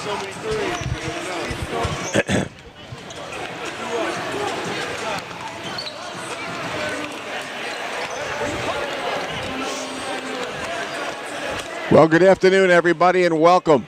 Well, good afternoon, everybody, and welcome.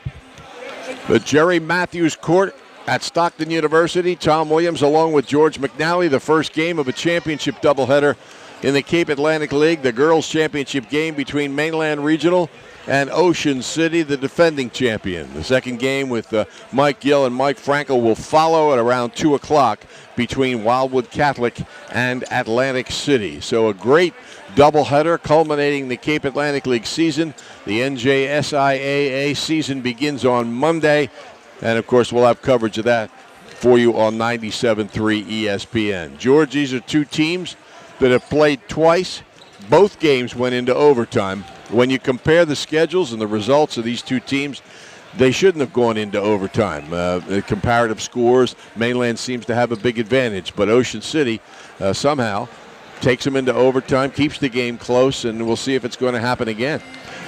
The Jerry Matthews Court at Stockton University. Tom Williams along with George McNally, the first game of a championship doubleheader in the Cape Atlantic League, the girls' championship game between Mainland Regional and Ocean City, the defending champion. The second game with Mike Gill and Mike Frankel will follow at around 2 o'clock between Wildwood Catholic and Atlantic City. So a great doubleheader culminating the Cape Atlantic League season. The NJSIAA season begins on Monday, and of course we'll have coverage of that for you on 97.3 ESPN. George, these are two teams that have played twice. Both games went into overtime. When you compare the schedules and the results of these two teams, they shouldn't have gone into overtime. The comparative scores, Mainland seems to have a big advantage, but Ocean City somehow takes them into overtime, keeps the game close, and we'll see if it's going to happen again.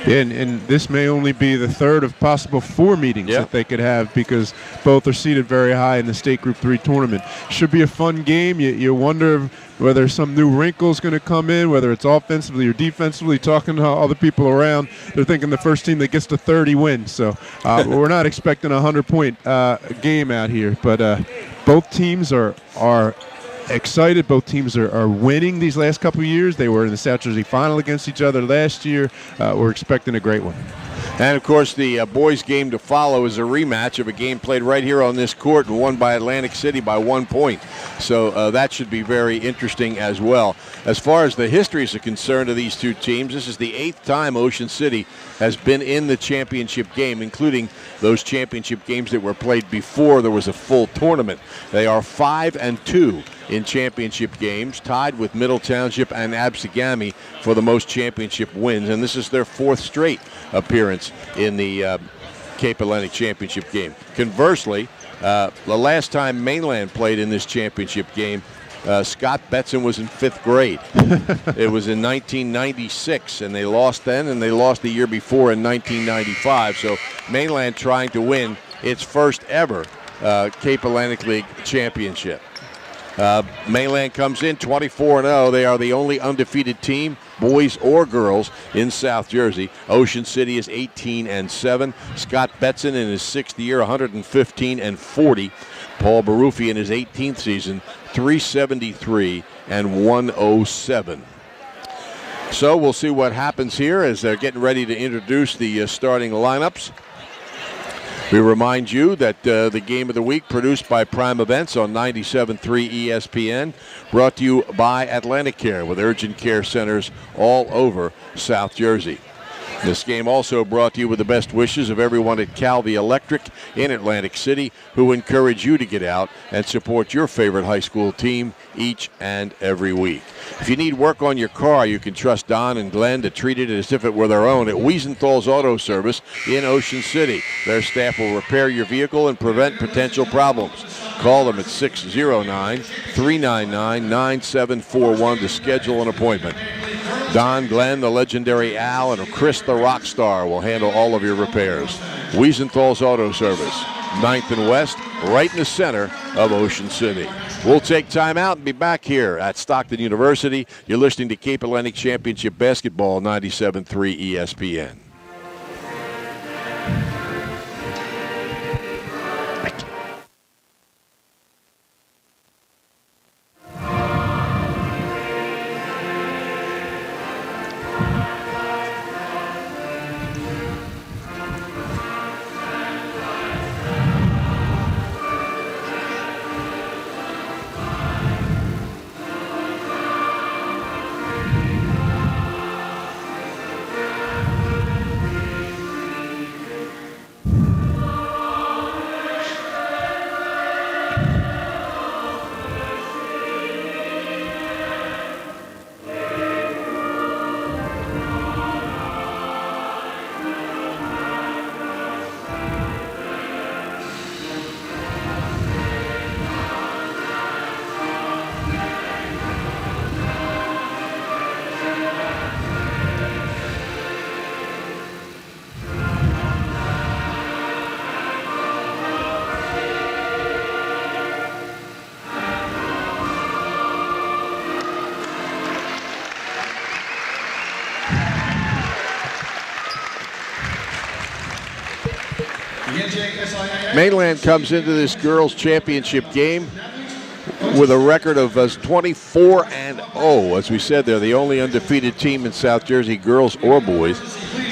And this may only be the third of possible 4 meetings that they could have, because both are seated very high in the State Group 3 tournament. Should be a fun game. You wonder whether some new wrinkle's going to come in, whether it's offensively or defensively. Talking to other people around, they're thinking the first team that gets to 30 wins. So we're not expecting a 100-point game out here. But both teams are excited. Both teams are winning these last couple of years. They were in the South Jersey final against each other last year. We're expecting a great one. And, of course, the boys' game to follow is a rematch of a game played right here on this court and won by Atlantic City by 1 point. So that should be very interesting as well. As far as the histories are concerned of these two teams, this is the 8th time Ocean City has been in the championship game, including those championship games that were played before there was a full tournament. They are 5-2 in championship games, tied with Middle Township and Absegami for the most championship wins, and this is their 4th straight appearance in the Cape Atlantic Championship game. Conversely, the last time Mainland played in this championship game, Scott Betson was in 5th grade. It was in 1996, and they lost then, and they lost the year before in 1995. So Mainland trying to win its first ever Cape Atlantic League championship. Mainland comes in 24-0. They are the only undefeated team, boys or girls, in South Jersey. Ocean City is 18-7. Scott Betson in his 6th year, 115-40. Paul Baruffi in his 18th season, 373 and 107. So we'll see what happens here as they're getting ready to introduce the starting lineups. We remind you that the game of the week produced by Prime Events on 97.3 ESPN, brought to you by Atlantic Care with urgent care centers all over South Jersey. This game also brought to you with the best wishes of everyone at Calvi Electric in Atlantic City, who encourage you to get out and support your favorite high school team each and every week. If you need work on your car, you can trust Don and Glenn to treat it as if it were their own at Wiesenthal's Auto Service in Ocean City. Their staff will repair your vehicle and prevent potential problems. Call them at 609-399-9741 to schedule an appointment. Don, Glenn, the legendary Al, and Chris the rock star will handle all of your repairs. Wiesenthal's Auto Service, 9th and West, right in the center of Ocean City. We'll take time out and be back here at Stockton University. You're listening to Cape Atlantic Championship Basketball, 97.3 ESPN. Mainland comes into this girls' championship game with a record of 24-0. As we said, they're the only undefeated team in South Jersey, girls or boys.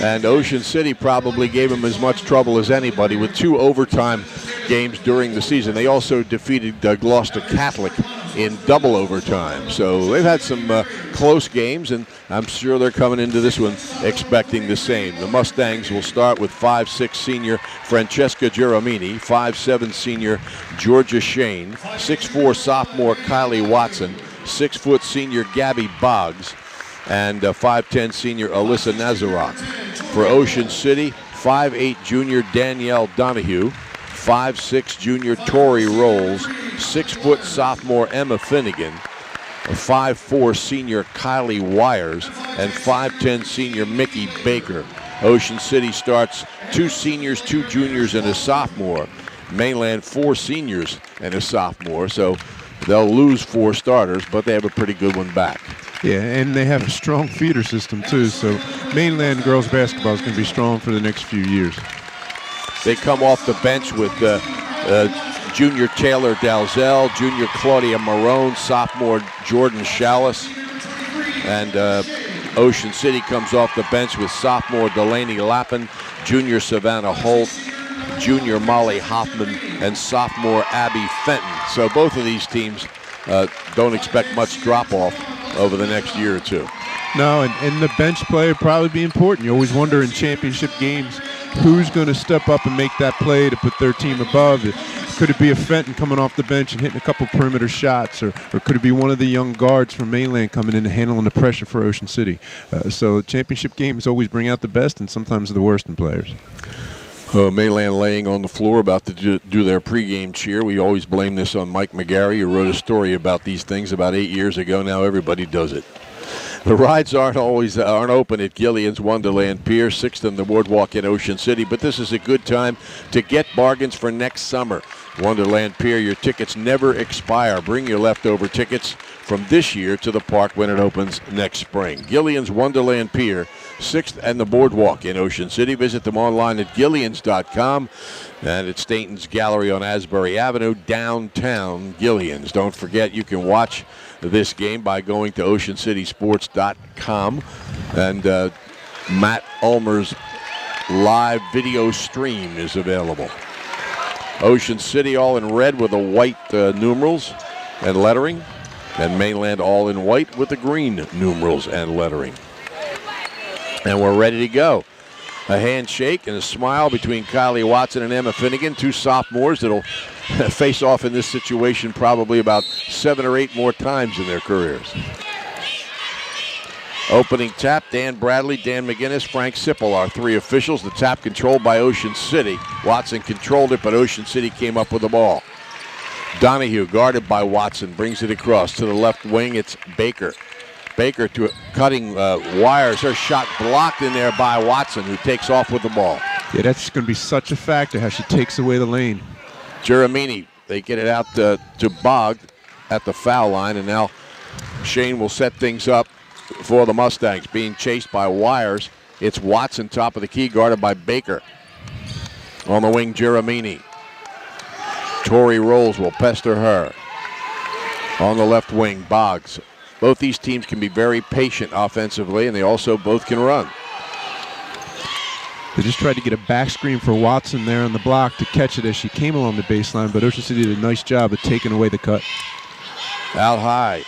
And Ocean City probably gave them as much trouble as anybody with 2 overtime games during the season. They also defeated Gloucester Catholic in double overtime. So they've had some close games, and I'm sure they're coming into this one expecting the same. The Mustangs will start with 5'6" senior Francesca Giramini, 5'7" senior Georgia Shane, 6'4" sophomore Kylie Watson, 6 foot senior Gabby Boggs, and 5'10" senior Alyssa Nazarok. For Ocean City, 5'8" junior Danielle Donahue, 5'6" junior Tori Rolls, 6 foot sophomore Emma Finnegan, 5'4" senior Kylie Wires, and 5'10" senior Mickey Baker. Ocean City starts 2 seniors, 2 juniors, and a sophomore. Mainland 4 seniors and a sophomore, so they'll lose 4 starters, but they have a pretty good one back. Yeah, and they have a strong feeder system too, so Mainland girls basketball is going to be strong for the next few years. They come off the bench with junior Taylor Dalzell, junior Claudia Marone, sophomore Jordan Shallis, and Ocean City comes off the bench with sophomore Delaney Lappin, junior Savannah Holt, junior Molly Hoffman, and sophomore Abby Fenton. So both of these teams don't expect much drop-off over the next year or two. No, and the bench play would probably be important. You always wonder in championship games who's going to step up and make that play to put their team above. Could it be a Fenton coming off the bench and hitting a couple perimeter shots, or could it be one of the young guards from Mainland coming in and handling the pressure for Ocean City? So championship games always bring out the best and sometimes the worst in players. Mainland laying on the floor about to do their pregame cheer. We always blame this on Mike McGarry, who wrote a story about these things about 8 years ago. Now everybody does it. The rides aren't open at Gillian's Wonderland Pier, 6th and the Boardwalk in Ocean City, but this is a good time to get bargains for next summer. Wonderland Pier, your tickets never expire. Bring your leftover tickets from this year to the park when it opens next spring. Gillian's Wonderland Pier, 6th and the Boardwalk in Ocean City. Visit them online at Gillians.com and at Stainton's Gallery on Asbury Avenue, downtown Gillian's. Don't forget, you can watch this game by going to OceanCitySports.com, and Matt Ulmer's live video stream is available. Ocean City all in red with the white numerals and lettering, and Mainland all in white with the green numerals and lettering. And we're ready to go. A handshake and a smile between Kylie Watson and Emma Finnegan, 2 sophomores that'll face off in this situation probably about 7 or 8 more times in their careers. Opening tap, Dan Bradley, Dan McGinnis, Frank Sipple, our 3 officials. The tap controlled by Ocean City. Watson controlled it, but Ocean City came up with the ball. Donahue, guarded by Watson, brings it across to the left wing. It's Baker. Baker to cutting Wires. Her shot blocked in there by Watson, who takes off with the ball. Yeah, that's going to be such a factor, how she takes away the lane. Giramini, they get it out to Bogg at the foul line, and now Shane will set things up for the Mustangs. Being chased by Wires. It's Watson, top of the key, guarded by Baker. On the wing, Giramini. Tori Rolls will pester her. On the left wing, Boggs. Both these teams can be very patient offensively, and they also both can run. They just tried to get a back screen for Watson there on the block to catch it as she came along the baseline, but Ocean City did a nice job of taking away the cut. Out high,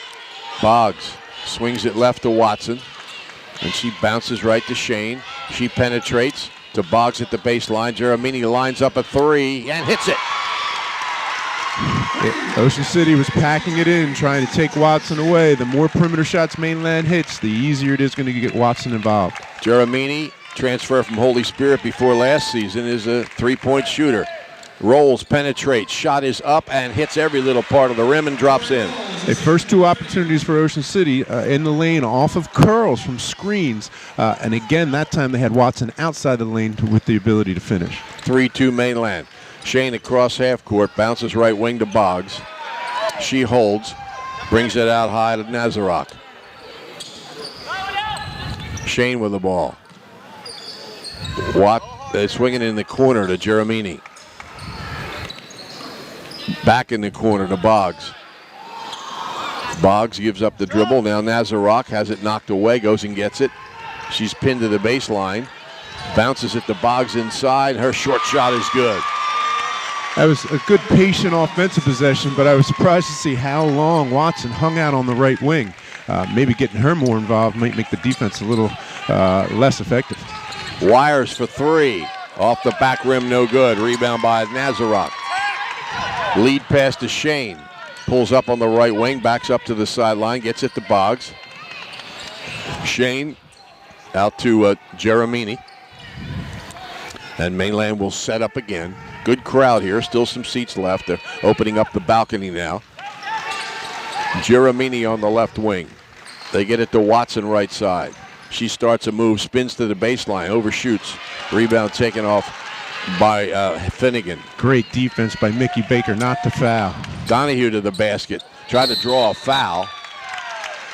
Boggs swings it left to Watson, and she bounces right to Shane. She penetrates to Boggs at the baseline. Giramini lines up a 3 and hits it. Ocean City was packing it in, trying to take Watson away. The more perimeter shots Mainland hits, the easier it is going to get Watson involved. Giramini, transfer from Holy Spirit before last season, is a 3-point shooter. Rolls, penetrates, shot is up and hits every little part of the rim and drops in. The first 2 opportunities for Ocean City in the lane off of curls from screens. And again, that time they had Watson outside the lane with the ability to finish. 3-2 Mainland. Shane across half court, bounces right wing to Boggs. She holds, brings it out high to Nazarok. Shane with the ball. Watt swinging in the corner to Giramini. Back in the corner to Boggs. Boggs gives up the dribble. Now Nazarok has it knocked away, goes and gets it. She's pinned to the baseline. Bounces it to Boggs inside. Her short shot is good. That was a good, patient offensive possession, but I was surprised to see how long Watson hung out on the right wing. Maybe getting her more involved might make the defense a little less effective. Wires for three. Off the back rim, no good. Rebound by Nazarok. Lead pass to Shane. Pulls up on the right wing, backs up to the sideline, gets it to Boggs. Shane out to Geremini. And Mainland will set up again. Good crowd here, still some seats left. They're opening up the balcony now. Geremini on the left wing. They get it to Watson right side. She starts a move, spins to the baseline, overshoots. Rebound taken off by Finnegan. Great defense by Mickey Baker not to foul. Donahue to the basket. Tried to draw a foul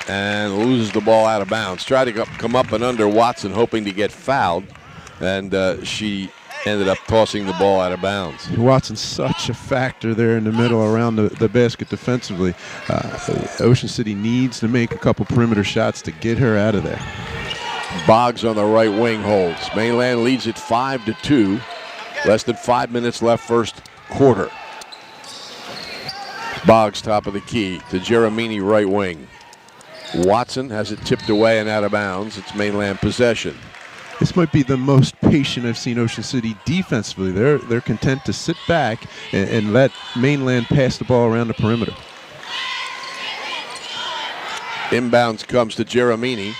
and loses the ball out of bounds. Tried to come up and under Watson hoping to get fouled, and she ended up tossing the ball out of bounds. Watson's such a factor there in the middle around the basket defensively. Ocean City needs to make a couple perimeter shots to get her out of there. Boggs on the right wing holds. Mainland leads it 5-2. Less than 5 minutes left first quarter. Boggs top of the key to Geremini right wing. Watson has it tipped away and out of bounds. It's Mainland possession. This might be the most patient I've seen Ocean City defensively. They're content to sit back and let Mainland pass the ball around the perimeter. Inbounds comes to Geremini.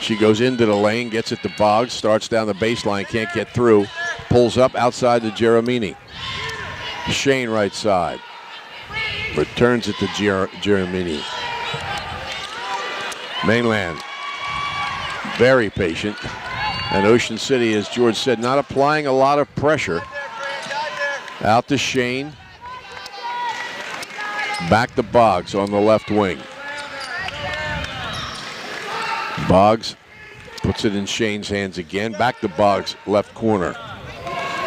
She goes into the lane, gets it to Boggs, starts down the baseline, can't get through. Pulls up outside to Geremini. Shane right side. Returns it to Geremini. Mainland very patient. And Ocean City, as George said, not applying a lot of pressure. Out to Shane. Back to Boggs on the left wing. Boggs puts it in Shane's hands again. Back to Boggs, left corner.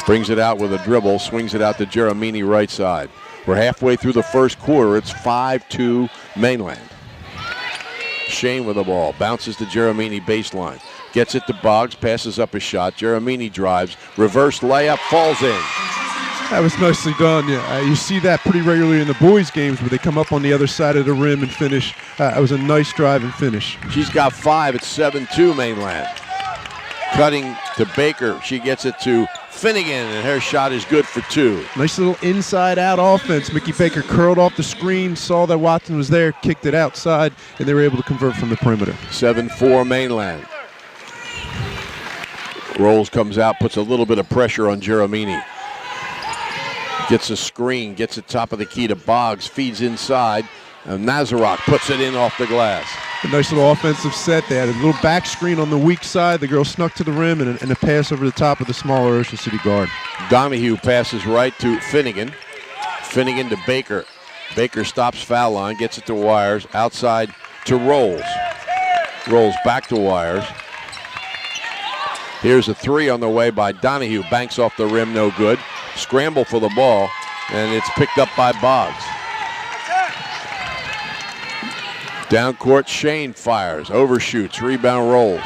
Brings it out with a dribble, swings it out to Geremini right side. We're halfway through the first quarter. It's 5-2 Mainland. Shane with the ball, bounces to Geremini baseline. Gets it to Boggs, passes up a shot. Geremini drives, reverse layup, falls in. That was nicely done. Yeah, you see that pretty regularly in the boys' games where they come up on the other side of the rim and finish. It was a nice drive and finish. She's got 5. It's 7-2 Mainland. Cutting to Baker. She gets it to Finnegan, and her shot is good for 2. Nice little inside-out offense. Mickey Baker curled off the screen, saw that Watson was there, kicked it outside, and they were able to convert from the perimeter. 7-4 Mainland. Rolls comes out, puts a little bit of pressure on Geremini. Gets a screen, gets it top of the key to Boggs, feeds inside, and Nazarok puts it in off the glass. A nice little offensive set. They had a little back screen on the weak side. The girl snuck to the rim and a pass over the top of the smaller Ocean City guard. Donahue passes right to Finnegan. Finnegan to Baker. Baker stops foul line, gets it to Wires, outside to Rolls. Rolls back to Wires. Here's a 3 on the way by Donahue. Banks off the rim, no good. Scramble for the ball, and it's picked up by Boggs. Down court, Shane fires, overshoots, rebound Rolls.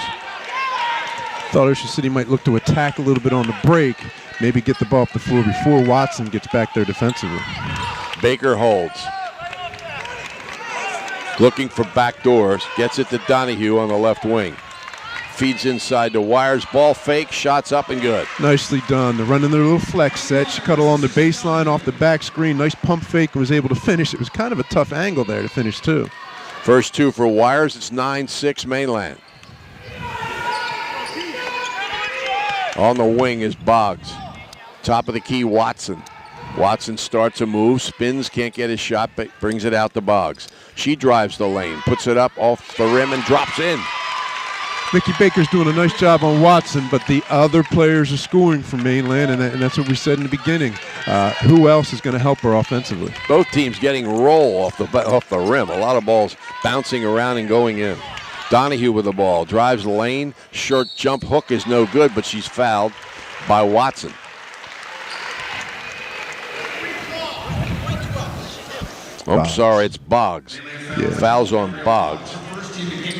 Thought Ocean City might look to attack a little bit on the break, maybe get the ball up the floor before Watson gets back there defensively. Baker holds. Looking for back doors, gets it to Donahue on the left wing. Feeds inside to Wires, ball fake, shots up and good. Nicely done. They're running their little flex set. She cut along the baseline off the back screen. Nice pump fake and was able to finish. It was kind of a tough angle there to finish too. First 2 for Wires. It's 9-6 Mainland. On the wing is Boggs. Top of the key, Watson. Watson starts a move, spins, can't get his shot, but brings it out to Boggs. She drives the lane, puts it up off the rim and drops in. Mickey Baker's doing a nice job on Watson, but the other players are scoring for Mainland, and that's what we said in the beginning. Who else is going to help her offensively? Both teams getting roll off the rim. A lot of balls bouncing around and going in. Donahue with the ball, drives the lane. Short jump hook is no good, but she's fouled by Watson. I'm sorry, it's Boggs. Yeah. Fouls on Boggs.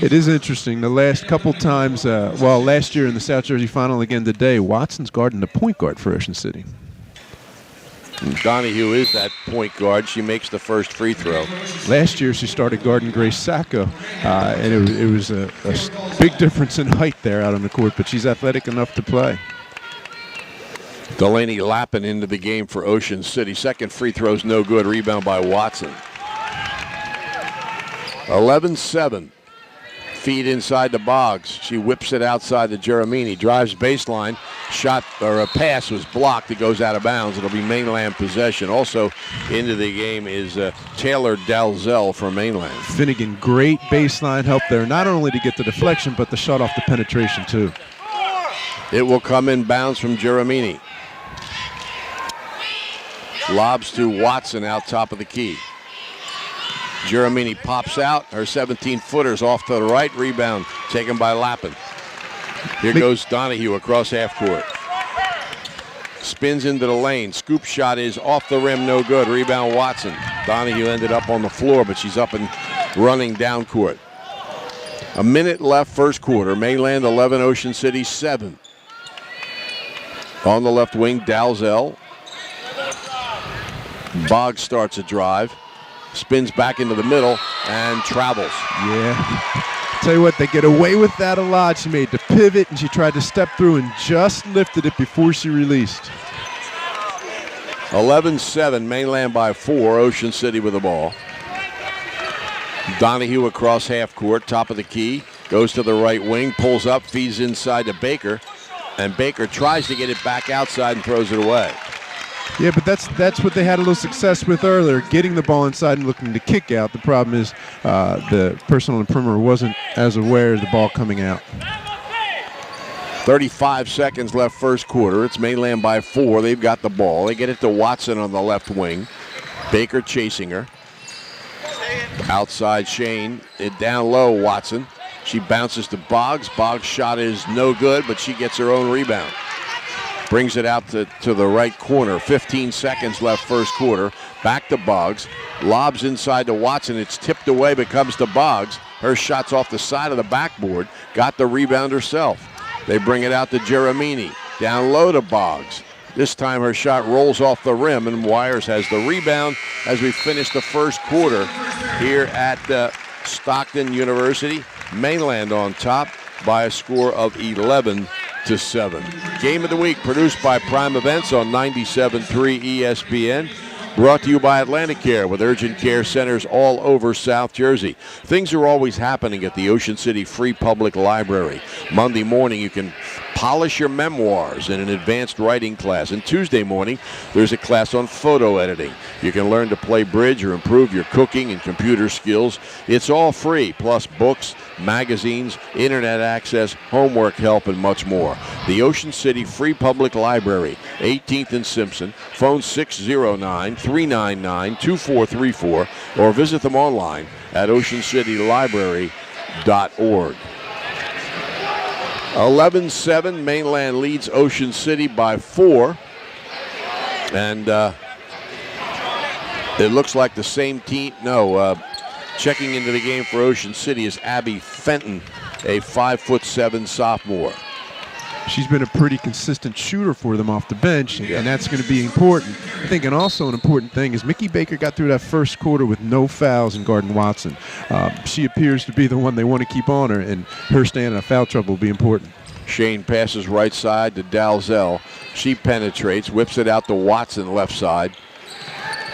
It is interesting. The last couple times, last year in the South Jersey Final, again today, Watson's guarding the point guard for Ocean City. Donahue is that point guard. She makes the first free throw. Last year, she started guarding Grace Sacco, and it was a big difference in height there out on the court, but she's athletic enough to play. Delaney Lappin into the game for Ocean City. Second free throw's no good. Rebound by Watson. 11-7. Feed inside the Boggs. She whips it outside to Geramini. Drives baseline. Shot or a pass was blocked. It goes out of bounds. It'll be Mainland possession. Also into the game is Taylor Dalzell from Mainland. Finnegan, great baseline help there, not only to get the deflection, but the shot off the penetration too. It will come in bounds from Geramini. Lobs to Watson out top of the key. Geramini pops out. Her 17-footer's off to the right. Rebound taken by Lappin. Here goes Donahue across half court. Spins into the lane. Scoop shot is off the rim, no good. Rebound Watson. Donahue ended up on the floor, but she's up and running down court. A minute left first quarter. Mainland 11, Ocean City 7. On the left wing, Dalzell. Boggs starts a drive. Spins back into the middle and travels. Yeah. Tell you what, they get away with that a lot. She made the pivot and she tried to step through and just lifted it before she released. 11-7, Mainland by 4. Ocean City with the ball. Donahue across half court, top of the key. Goes to the right wing, pulls up, feeds inside to Baker. And Baker tries to get it back outside and throws it away. Yeah, but that's what they had a little success with earlier, getting the ball inside and looking to kick out. The problem is the person on the perimeter wasn't as aware of the ball coming out. 35 seconds left first quarter. It's Mainland by 4. They've got the ball. They get it to Watson on the left wing. Baker chasing her. Outside Shane. It down low, Watson. She bounces to Boggs. Boggs' shot is no good, but she gets her own rebound. Brings it out to the right corner. 15 seconds left first quarter. Back to Boggs. Lobs inside to Watson. It's tipped away, but comes to Boggs. Her shot's off the side of the backboard. Got the rebound herself. They bring it out to Geramini. Down low to Boggs. This time her shot rolls off the rim, and Wires has the rebound as we finish the first quarter here at Stockton University. Mainland on top by a score of 11-7. Game of the week produced by Prime Events on 97.3 ESPN. Brought to you by Atlantic Care with urgent care centers all over South Jersey. Things are always happening at the Ocean City Free Public Library. Monday morning you can polish your memoirs in an advanced writing class. And Tuesday morning there's a class on photo editing. You can learn to play bridge or improve your cooking and computer skills. It's all free, plus books, magazines, internet access, homework help, and much more. The Ocean City Free Public Library, 18th and Simpson. Phone 609-399-2434 or visit them online at oceancitylibrary.org. 11-7, Mainland leads Ocean City by 4. And it looks like the same team. Checking into the game for Ocean City is Abby Fenton, a 5'7" sophomore. She's been a pretty consistent shooter for them off the bench, and that's going to be important. I think, and also an important thing is Mickey Baker got through that first quarter with no fouls in guarding Watson. She appears to be the one they want to keep on her, and her staying out of foul trouble will be important. Shane passes right side to Dalzell. She penetrates, whips it out to Watson left side.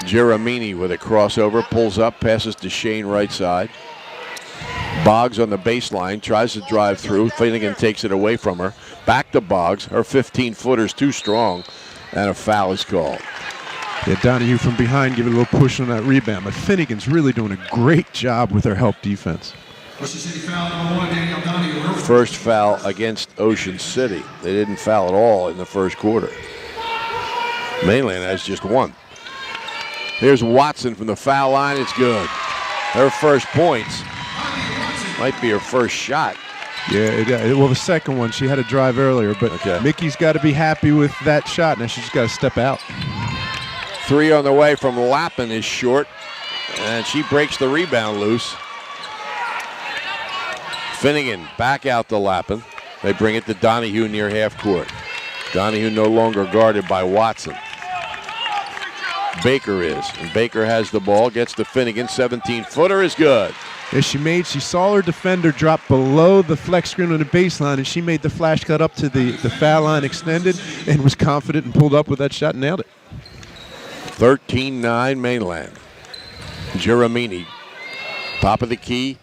Geramini with a crossover, pulls up, passes to Shane right side. Boggs on the baseline, tries to drive through. Finnegan takes it away from her. Back to Boggs. Her 15-footer's too strong, and a foul is called. Yeah, Donahue from behind give it a little push on that rebound, but Finnegan's really doing a great job with her help defense. First foul against Ocean City. They didn't foul at all in the first quarter. Mainland has just one. Here's Watson from the foul line. It's good. Her first points. Might be her first shot. Yeah, the second one, she had a drive earlier, but Mickey's got to be happy with that shot. Now she's got to step out. 3 on the way from Lappin is short. And she breaks the rebound loose. Finnegan back out to Lappin. They bring it to Donahue near half court. Donahue no longer guarded by Watson. Baker is. And Baker has the ball, gets to Finnegan. 17-footer is good. As she saw her defender drop below the flex screen on the baseline, and she made the flash cut up to the foul line extended and was confident and pulled up with that shot and nailed it. 13-9 Mainland. Giramini, top of the key,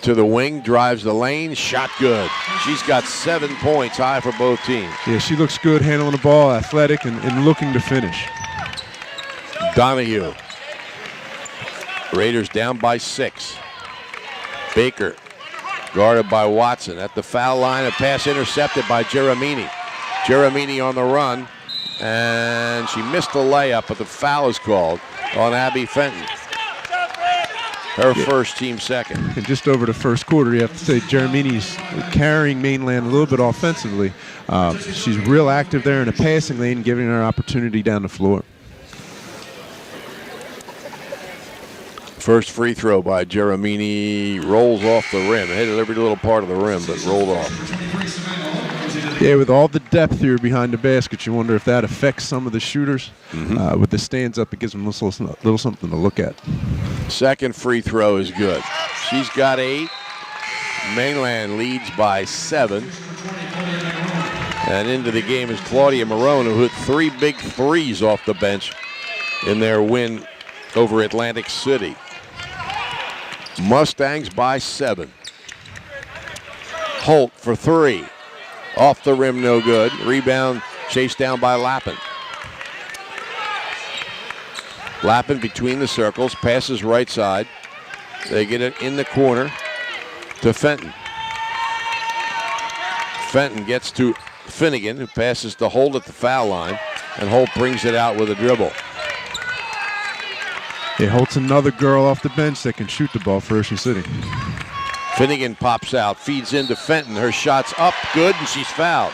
to the wing, drives the lane, shot good. She's got 7 points, high for both teams. Yeah, she looks good handling the ball, athletic, and looking to finish. Donahue. Raiders down by 6. Baker, guarded by Watson at the foul line. A pass intercepted by Giramini. Giramini on the run, and she missed the layup, but the foul is called on Abby Fenton. Her first, team second. And just over the first quarter, you have to say Giramini's carrying Mainland a little bit offensively. She's real active there in the passing lane, giving her opportunity down the floor. First free throw by Giramini rolls off the rim. It hit every little part of the rim, but rolled off. Yeah, with all the depth here behind the basket, you wonder if that affects some of the shooters. With the stands up, it gives them a little something to look at. Second free throw is good. She's got 8. Mainland leads by 7. And into the game is Claudia Marone, who hit 3 big threes off the bench in their win over Atlantic City. Mustangs by 7. Holt for 3. Off the rim, no good. Rebound chased down by Lappin. Lappin between the circles, passes right side. They get it in the corner to Fenton. Fenton gets to Finnegan, who passes to Holt at the foul line, and Holt brings it out with a dribble. Yeah, Holt's another girl off the bench that can shoot the ball for Ocean City. Finnegan pops out, feeds into Fenton. Her shot's up, good, and she's fouled.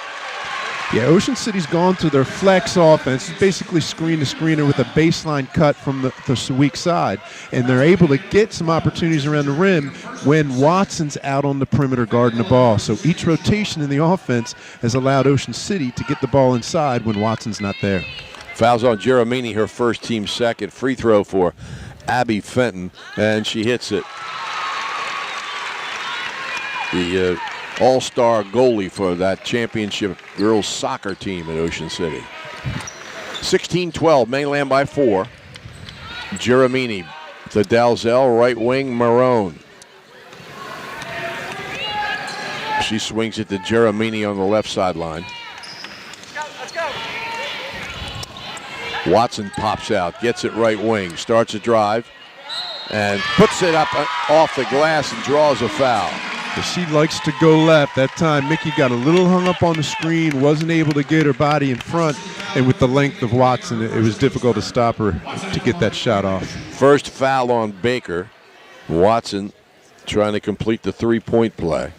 Yeah, Ocean City's gone to their flex offense. It's basically screen to screener with a baseline cut from the weak side. And they're able to get some opportunities around the rim when Watson's out on the perimeter guarding the ball. So each rotation in the offense has allowed Ocean City to get the ball inside when Watson's not there. Fouls on Giramini, her first, team second. Free throw for Abby Fenton, and she hits it. The all-star goalie for that championship girls soccer team at Ocean City. 16-12, Mainland by 4. Giramini to Dalzell, right wing, Marone. She swings it to Giramini on the left sideline. Watson pops out, gets it right wing, starts a drive, and puts it up off the glass and draws a foul. She likes to go left. That time, Mickey got a little hung up on the screen, wasn't able to get her body in front, and with the length of Watson, it was difficult to stop her to get that shot off. First foul on Baker. Watson trying to complete the three-point play.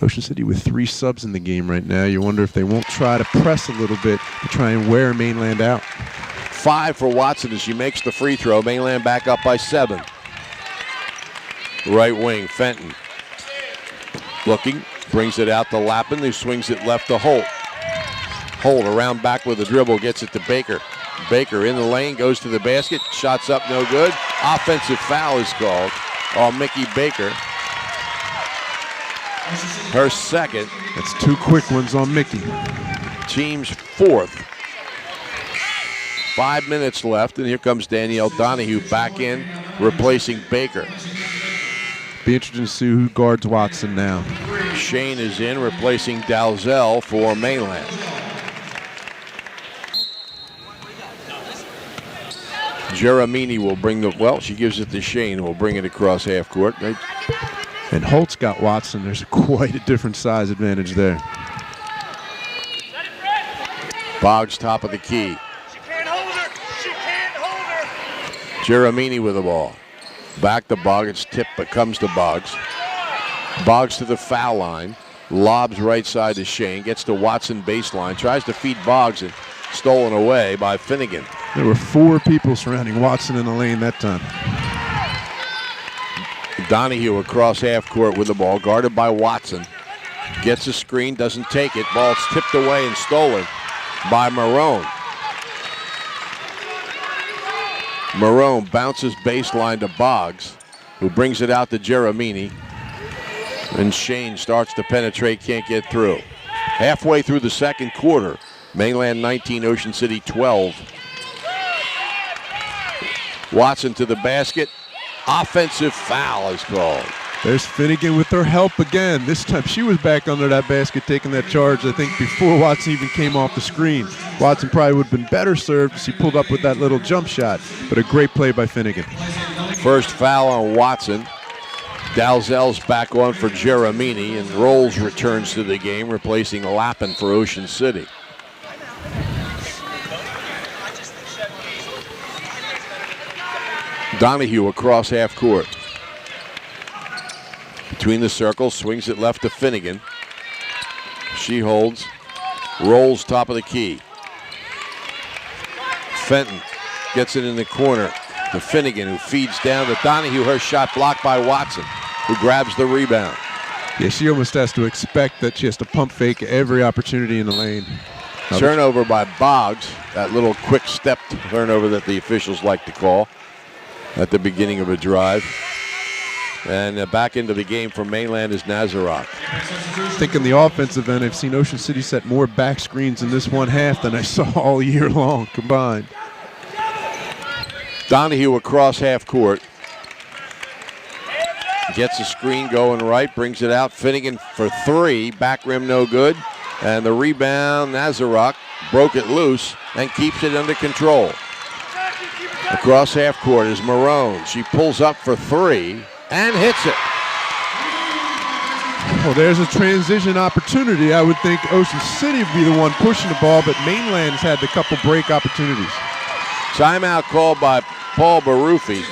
Ocean City with 3 subs in the game right now. You wonder if they won't try to press a little bit to try and wear Mainland out. 5 for Watson as she makes the free throw. Mainland back up by 7. Right wing, Fenton. Looking, brings it out to Lappin, who swings it left to Holt. Holt around back with a dribble, gets it to Baker. Baker in the lane, goes to the basket, shots up, no good. Offensive foul is called on Mickey Baker. Her second. That's 2 quick ones on Mickey. Team's 4th. 5 minutes left, and here comes Danielle Donahue back in, replacing Baker. Be interesting to see who guards Watson now. Shane is in, replacing Dalzell for Mainland. Giramini will bring the, she gives it to Shane, who will bring it across half court. And Holt's got Watson. There's quite a different size advantage there. Boggs top of the key. She can't hold her. She can't hold her. Giramini with the ball. Back to Boggs. It's tipped, but comes to Boggs. Boggs to the foul line. Lobs right side to Shane. Gets to Watson baseline. Tries to feed Boggs, and stolen away by Finnegan. There were 4 people surrounding Watson in the lane that time. Donahue across half court with the ball, guarded by Watson. Gets a screen, doesn't take it. Ball's tipped away and stolen by Marone. Marone bounces baseline to Boggs, who brings it out to Geramini. And Shane starts to penetrate, can't get through. Halfway through the second quarter, Mainland 19, Ocean City 12. Watson to the basket. Offensive foul is called. There's Finnegan with her help again. This time she was back under that basket taking that charge, I think, before Watson even came off the screen. Watson probably would have been better served as he pulled up with that little jump shot, but a great play by Finnegan. First foul on Watson. Dalzell's back on for Geramini, and Rolls returns to the game, replacing Lappin for Ocean City. Donahue across half court. Between the circles, swings it left to Finnegan. She holds, rolls top of the key. Fenton gets it in the corner to Finnegan, who feeds down to Donahue. Her shot blocked by Watson, who grabs the rebound. Yeah, she almost has to expect that she has to pump fake every opportunity in the lane. Turnover by Boggs, that little quick step turnover that the officials like to call at the beginning of a drive. And back into the game for Mainland is Nazarok. Thinking the offensive end, I've seen Ocean City set more back screens in this one half than I saw all year long combined. Donahue across half court. Gets a screen going right, brings it out. Finnegan for 3, back rim no good. And the rebound, Nazarok broke it loose and keeps it under control. Across half court is Marone. She pulls up for 3 and hits it. Well, there's a transition opportunity. I would think Ocean City would be the one pushing the ball, but Mainland's had a couple break opportunities. Timeout called by Paul Baruffi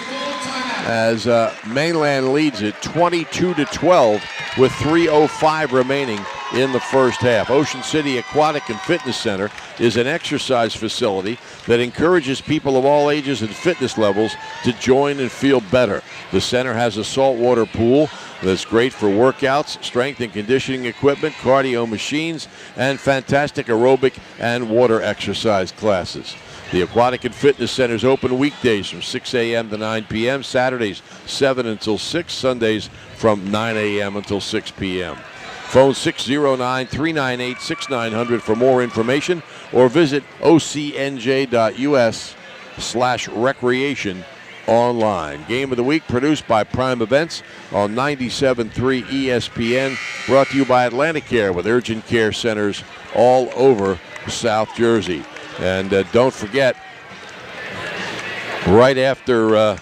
as Mainland leads it 22-12 with 3:05 remaining in the first half. Ocean City Aquatic and Fitness Center is an exercise facility that encourages people of all ages and fitness levels to join and feel better. The center has a saltwater pool that's great for workouts, strength and conditioning equipment, cardio machines, and fantastic aerobic and water exercise classes. The Aquatic and Fitness Center is open weekdays from 6 a.m. to 9 p.m., Saturdays 7 until 6, Sundays from 9 a.m. until 6 p.m. Phone 609-398-6900 for more information or visit ocnj.us/recreation online. Game of the Week produced by Prime Events on 97.3 ESPN, brought to you by Atlanticare with urgent care centers all over South Jersey. And don't forget, right after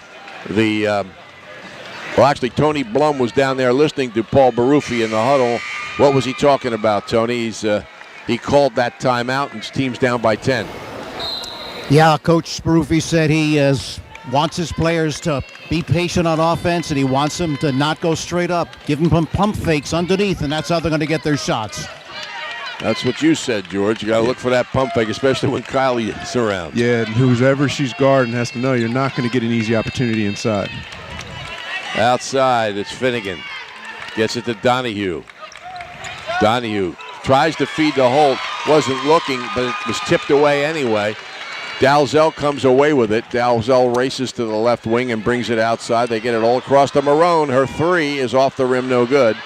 actually Tony Blum was down there listening to Paul Baruffi in the huddle. What was he talking about, Tony? He called that timeout and his team's down by 10. Yeah, Coach Baruffi said he wants his players to be patient on offense, and he wants them to not go straight up. Give them pump fakes underneath, and that's how they're going to get their shots. That's what you said, George. You got to look for that pump fake, especially when Kylie is around. Yeah, and whoever she's guarding has to know you're not going to get an easy opportunity inside. Outside, it's Finnegan. Gets it to Donahue. Donahue tries to feed to Holt. Wasn't looking, but it was tipped away anyway. Dalzell comes away with it. Dalzell races to the left wing and brings it outside. They get it all across to Marone. Her 3 is off the rim, no good.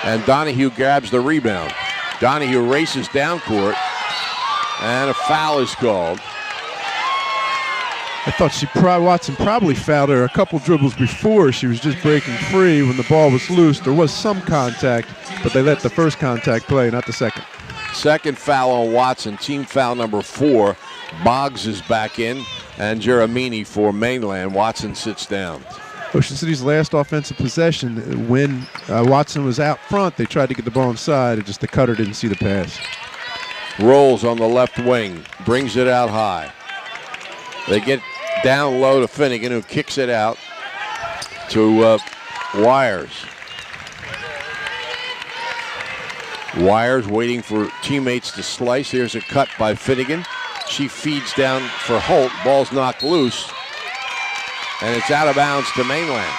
And Donahue grabs the rebound. Donahue races down court, and a foul is called. I thought Watson probably fouled her a couple dribbles before. She was just breaking free when the ball was loose. There was some contact, but they let the first contact play, not the second. Second foul on Watson, team foul number 4. Boggs is back in, and Geramini for Mainland. Watson sits down. Ocean City's last offensive possession, when Watson was out front, they tried to get the ball inside, and just the cutter didn't see the pass. Rolls on the left wing, brings it out high. They get down low to Finnegan, who kicks it out to Wires. Wires waiting for teammates to slice. Here's a cut by Finnegan. She feeds down for Holt. Ball's knocked loose. And it's out of bounds to Mainland.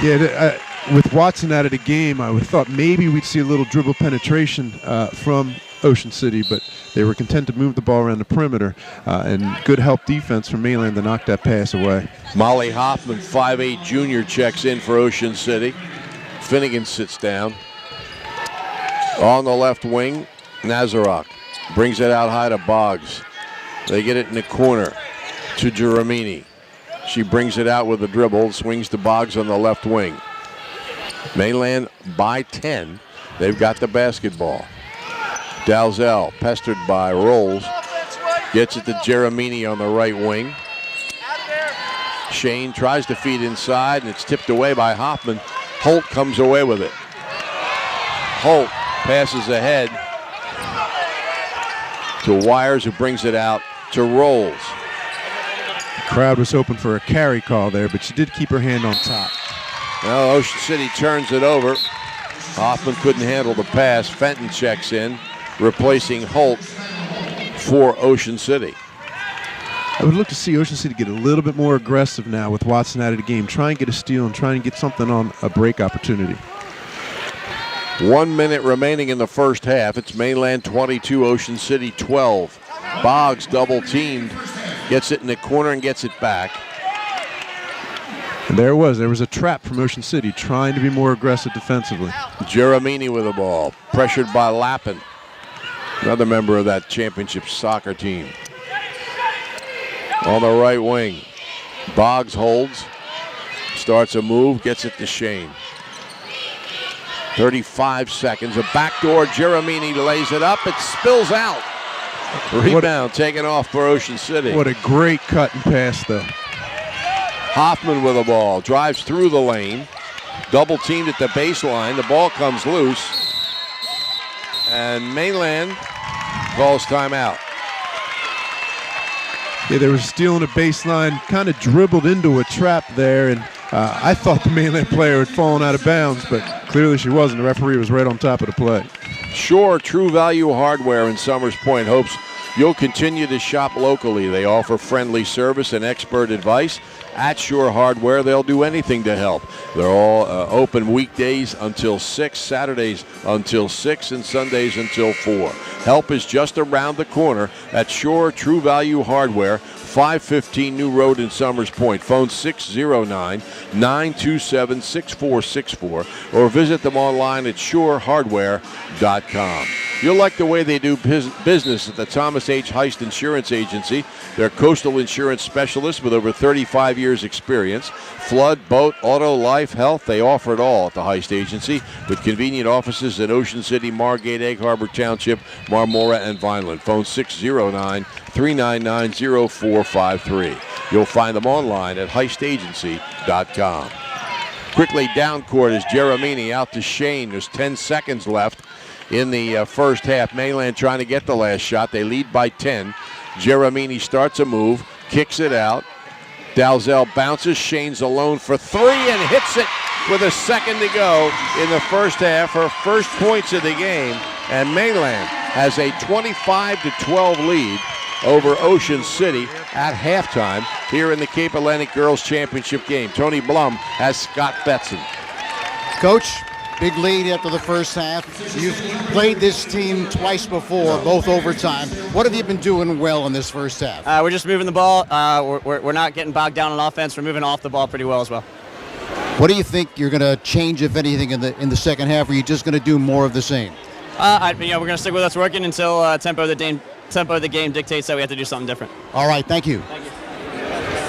Yeah, with Watson out of the game, I would have thought maybe we'd see a little dribble penetration from Ocean City, but they were content to move the ball around the perimeter, and good help defense from Mainland to knock that pass away. Molly Hoffman, 5'8" junior, checks in for Ocean City. Finnegan sits down. On the left wing, Nazarok brings it out high to Boggs. They get it in the corner to Giramini. She brings it out with a dribble, swings to Boggs on the left wing. Mainland by 10. They've got the basketball. Dalzell, pestered by Rolls, gets it to Giramini on the right wing. Shane tries to feed inside, and it's tipped away by Hoffman. Holt comes away with it. Holt passes ahead to Wires, who brings it out to Rolls. The crowd was hoping for a carry call there, but she did keep her hand on top. Now Ocean City turns it over. Hoffman couldn't handle the pass. Fenton checks in, replacing Holt for Ocean City. I would look to see Ocean City get a little bit more aggressive now with Watson out of the game. Try and get a steal and try and get something on a break opportunity. 1 minute remaining in the first half. It's Mainland 22, Ocean City 12. Boggs double teamed, gets it in the corner and gets it back. And there was a trap from Ocean City trying to be more aggressive defensively. Giramini with the ball, pressured by Lappin, another member of that championship soccer team. On the right wing, Boggs holds, starts a move, gets it to Shane. 35 seconds, a backdoor, Giramini lays it up, it spills out. Rebound taken off for Ocean City. What a great cut and pass, though. Hoffman with the ball, drives through the lane, double teamed at the baseline, the ball comes loose, and Mainland calls timeout. Yeah, they were stealing a baseline, kind of dribbled into a trap there, and I thought the Mainland player had fallen out of bounds, but clearly she wasn't. The referee was right on top of the play. Shore True Value Hardware in Summers Point hopes you'll continue to shop locally. They offer friendly service and expert advice. At Shore Hardware, they'll do anything to help. They're all open weekdays until 6, Saturdays until 6, and Sundays until 4. Help is just around the corner at Shore True Value Hardware, 515 New Road in Summers Point. Phone 609-927-6464 or visit them online at shorehardware.com. You'll like the way they do business at the Thomas H. Heist Insurance Agency. They're coastal insurance specialists with over 35 years experience. Flood, boat, auto, life, health, they offer it all at the Heist Agency with convenient offices in Ocean City, Margate, Egg Harbor Township, Marmora, and Vineland. Phone 609-399-0453. You'll find them online at heistagency.com. Quickly down court is Giramini out to Shane. There's 10 seconds left in the first half. Mainland trying to get the last shot. They lead by 10. Giramini starts a move, kicks it out. Dalzell bounces. Shane's alone for 3 and hits it with a second to go in the first half. Her first points of the game. And Mainland has a 25-12 lead over Ocean City at halftime here in the Cape Atlantic Girls Championship game. Tony Blum has Scott Betson. Coach, big lead after the first half. You've played this team twice before, both overtime. What have you been doing well in this first half? We're just moving the ball. We're not getting bogged down on offense. We're moving off the ball pretty well as well. What do you think you're going to change, if anything, in the second half? Or are you just going to do more of the same? We're going to stick with what's working until tempo of the game dictates that we have to do something different. All right, thank you.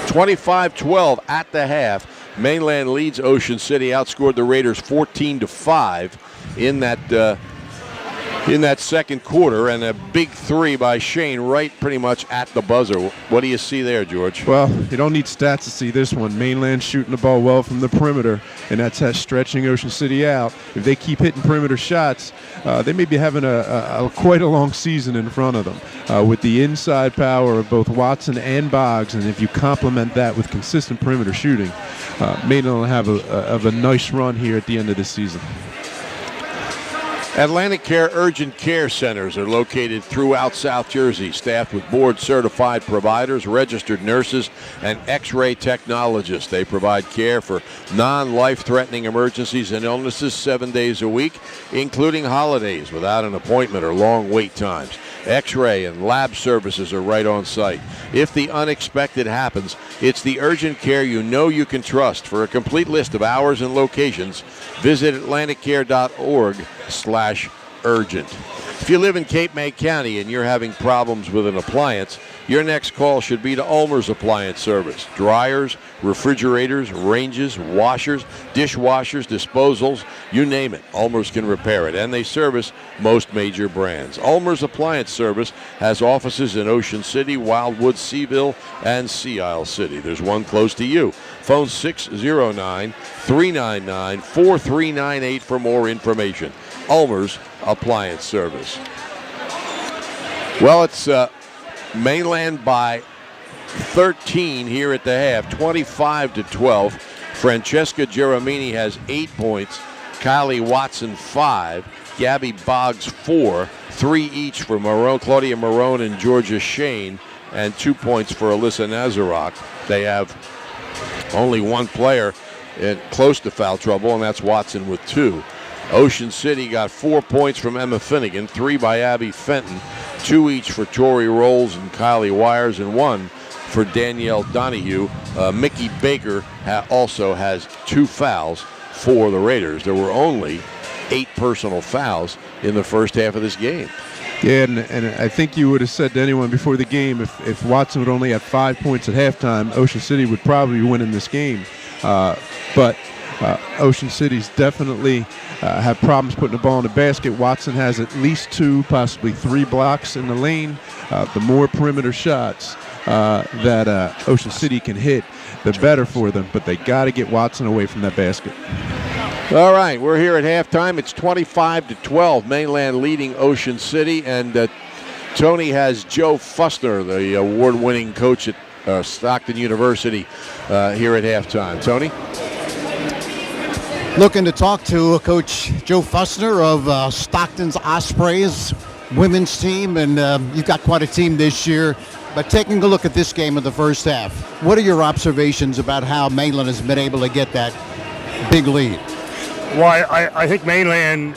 25-12 at the half. Mainland leads Ocean City, outscored the Raiders 14-5 in that second quarter, and a big 3 by Shane right pretty much at the buzzer. What do you see there, George? Well, you don't need stats to see this one. Mainland shooting the ball well from the perimeter, and that's stretching Ocean City out. If they keep hitting perimeter shots, they may be having quite a long season in front of them with the inside power of both Watson and Boggs, and if you complement that with consistent perimeter shooting, Mainland will have a nice run here at the end of the season. Atlantic Care Urgent Care Centers are located throughout South Jersey, staffed with board-certified providers, registered nurses, and X-ray technologists. They provide care for non-life-threatening emergencies and illnesses 7 days a week, including holidays, without an appointment or long wait times. X-ray and lab services are right on site. If the unexpected happens, it's the urgent care you know you can trust. For a complete list of hours and locations, visit atlanticcare.org/urgent. If you live in Cape May County and you're having problems with an appliance, your next call should be to Ulmer's Appliance Service. Dryers, refrigerators, ranges, washers, dishwashers, disposals, you name it, Ulmer's can repair it, and they service most major brands. Ulmer's Appliance Service has offices in Ocean City, Wildwood, Seaville, and Sea Isle City. There's one close to you. Phone 609-399-4398 for more information. Ulmer's Appliance Service. Well, it's Mainland by 13 here at the half, 25-12. Francesca Geromini has 8 points. Kylie Watson 5. Gabby Boggs 4. 3 each for Claudia Marone and Georgia Shane, and 2 points for Alyssa Nazarok. They have only one player close to foul trouble, and that's Watson with 2. Ocean City got 4 points from Emma Finnegan, 3 by Abby Fenton, 2 each for Tori Rolls and Kylie Wires, and 1 for Danielle Donahue. Mickey Baker also has 2 fouls for the Raiders. There were only 8 personal fouls in the first half of this game. Yeah, and I think you would have said to anyone before the game, if Watson would only have 5 points at halftime, Ocean City would probably be winning this game. But Ocean City's definitely have problems putting the ball in the basket. Watson has at least 2, possibly 3 blocks in the lane. The more perimeter shots that Ocean City can hit, the better for them. But they got to get Watson away from that basket. All right, we're here at halftime. It's 25-12. Mainland leading Ocean City, and Tony has Joe Fussner, the award-winning coach at Stockton University, here at halftime. Tony? Looking to talk to Coach Joe Fussner of Stockton's Ospreys women's team, and you've got quite a team this year. But taking a look at this game in the first half, what are your observations about how Mainland has been able to get that big lead? Well, I think Mainland,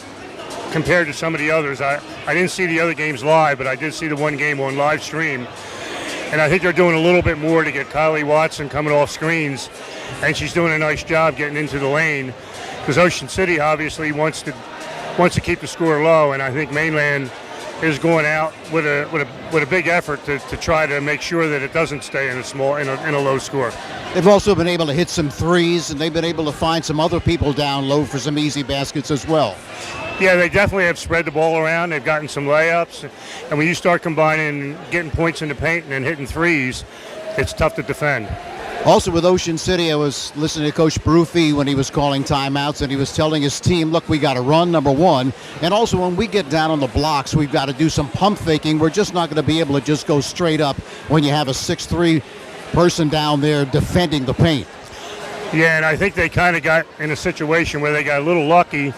compared to some of the others, I didn't see the other games live, but I did see the one game on live stream. And I think they're doing a little bit more to get Kylie Watson coming off screens, and she's doing a nice job getting into the lane, because Ocean City obviously wants to keep the score low, and I think Mainland is going out with a big effort to try to make sure that it doesn't stay in a low score. They've also been able to hit some threes, and they've been able to find some other people down low for some easy baskets as well. Yeah, they definitely have spread the ball around. They've gotten some layups, and when you start combining getting points in the paint and then hitting threes, it's tough to defend. Also with Ocean City, I was listening to Coach Baruffi when he was calling timeouts, and he was telling his team, look, we got to run, number one, and also when we get down on the blocks, we've got to do some pump faking. We're just not going to be able to just go straight up when you have a 6'3" person down there defending the paint. Yeah, and I think they kind of got in a situation where they got a little lucky.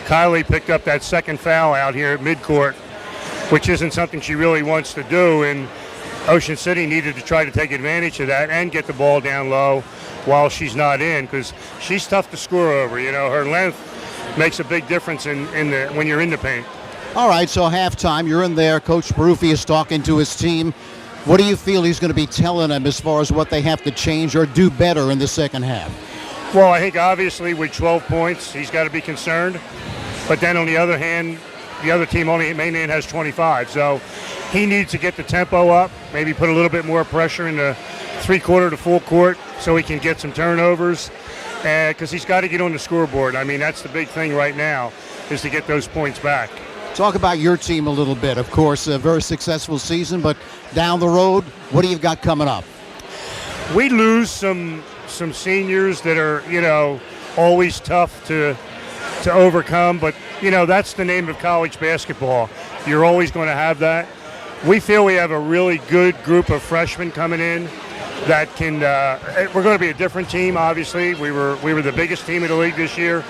Kylie picked up that second foul out here at midcourt, which isn't something she really wants to do, and Ocean City needed to try to take advantage of that and get the ball down low while she's not in, because she's tough to score over. You know, her length makes a big difference when you're in the paint. All right, so halftime, you're in there. Coach Baruffi is talking to his team. What do you feel he's going to be telling them as far as what they have to change or do better in the second half? Well, I think obviously with 12 points, he's got to be concerned. But then on the other hand, the other team Mainland has 25, so he needs to get the tempo up, maybe put a little bit more pressure in the three-quarter to full court so he can get some turnovers, because he's got to get on the scoreboard. I mean, that's the big thing right now, is to get those points back. Talk about your team a little bit. Of course, a very successful season, but down the road, what do you got coming up? We lose some seniors that are, always tough to overcome, but that's the name of college basketball. You're always going to have that. We feel we have a really good group of freshmen coming in that can. We're going to be a different team. Obviously, we were the biggest team in the league this year,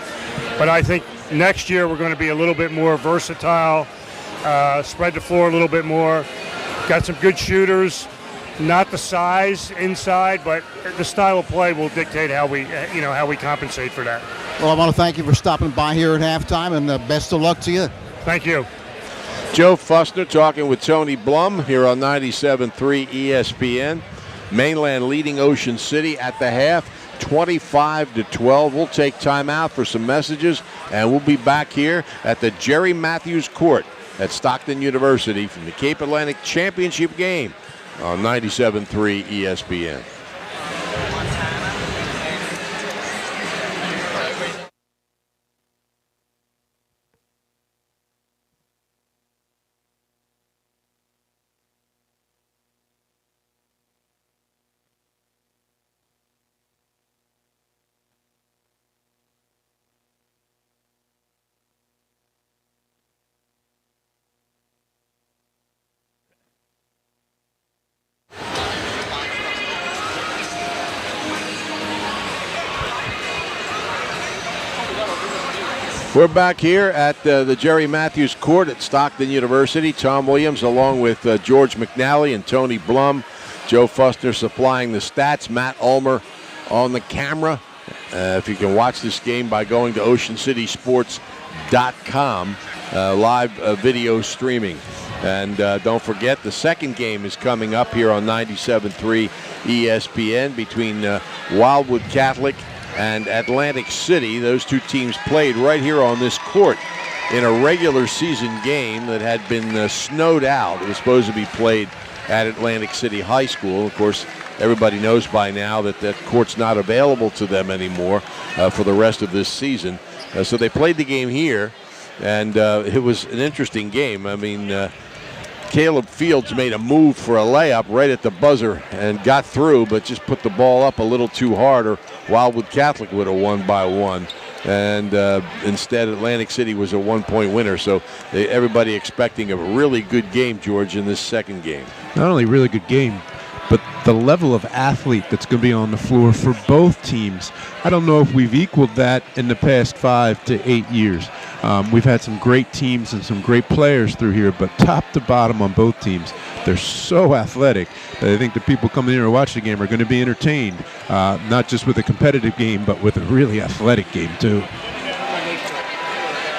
but I think next year we're going to be a little bit more versatile, spread the floor a little bit more. Got some good shooters. Not the size inside, but the style of play will dictate how we compensate for that. Well, I want to thank you for stopping by here at halftime, and best of luck to you. Thank you. Joe Fussner talking with Tony Blum here on 97.3 ESPN. Mainland leading Ocean City at the half, 25-12. We'll take time out for some messages, and we'll be back here at the Jerry Matthews Court at Stockton University from the Cape Atlantic Championship game on 97.3 ESPN. We're back here at the Jerry Matthews Court at Stockton University. Tom Williams along with George McNally and Tony Blum. Joe Fussner supplying the stats. Matt Ulmer on the camera. If you can watch this game by going to oceancitysports.com, live video streaming. And don't forget, the second game is coming up here on 97.3 ESPN between Wildwood Catholic and Atlantic City. Those two teams played right here on this court in a regular season game that had been snowed out. It was supposed to be played at Atlantic City High School. Of course, everybody knows by now that that court's not available to them anymore for the rest of this season. So they played the game here, and it was an interesting game. I mean, Caleb Fields made a move for a layup right at the buzzer and got through, but just put the ball up a little too hard, or Wildwood Catholic would have won by one. And instead, Atlantic City was a one-point winner. So everybody expecting a really good game, George, in this second game. Not only really good game, but the level of athlete that's going to be on the floor for both teams. I don't know if we've equaled that in the past 5 to 8 years. We've had some great teams and some great players through here, but top to bottom on both teams, they're so athletic that I think the people coming in to watch the game are going to be entertained, not just with a competitive game, but with a really athletic game too.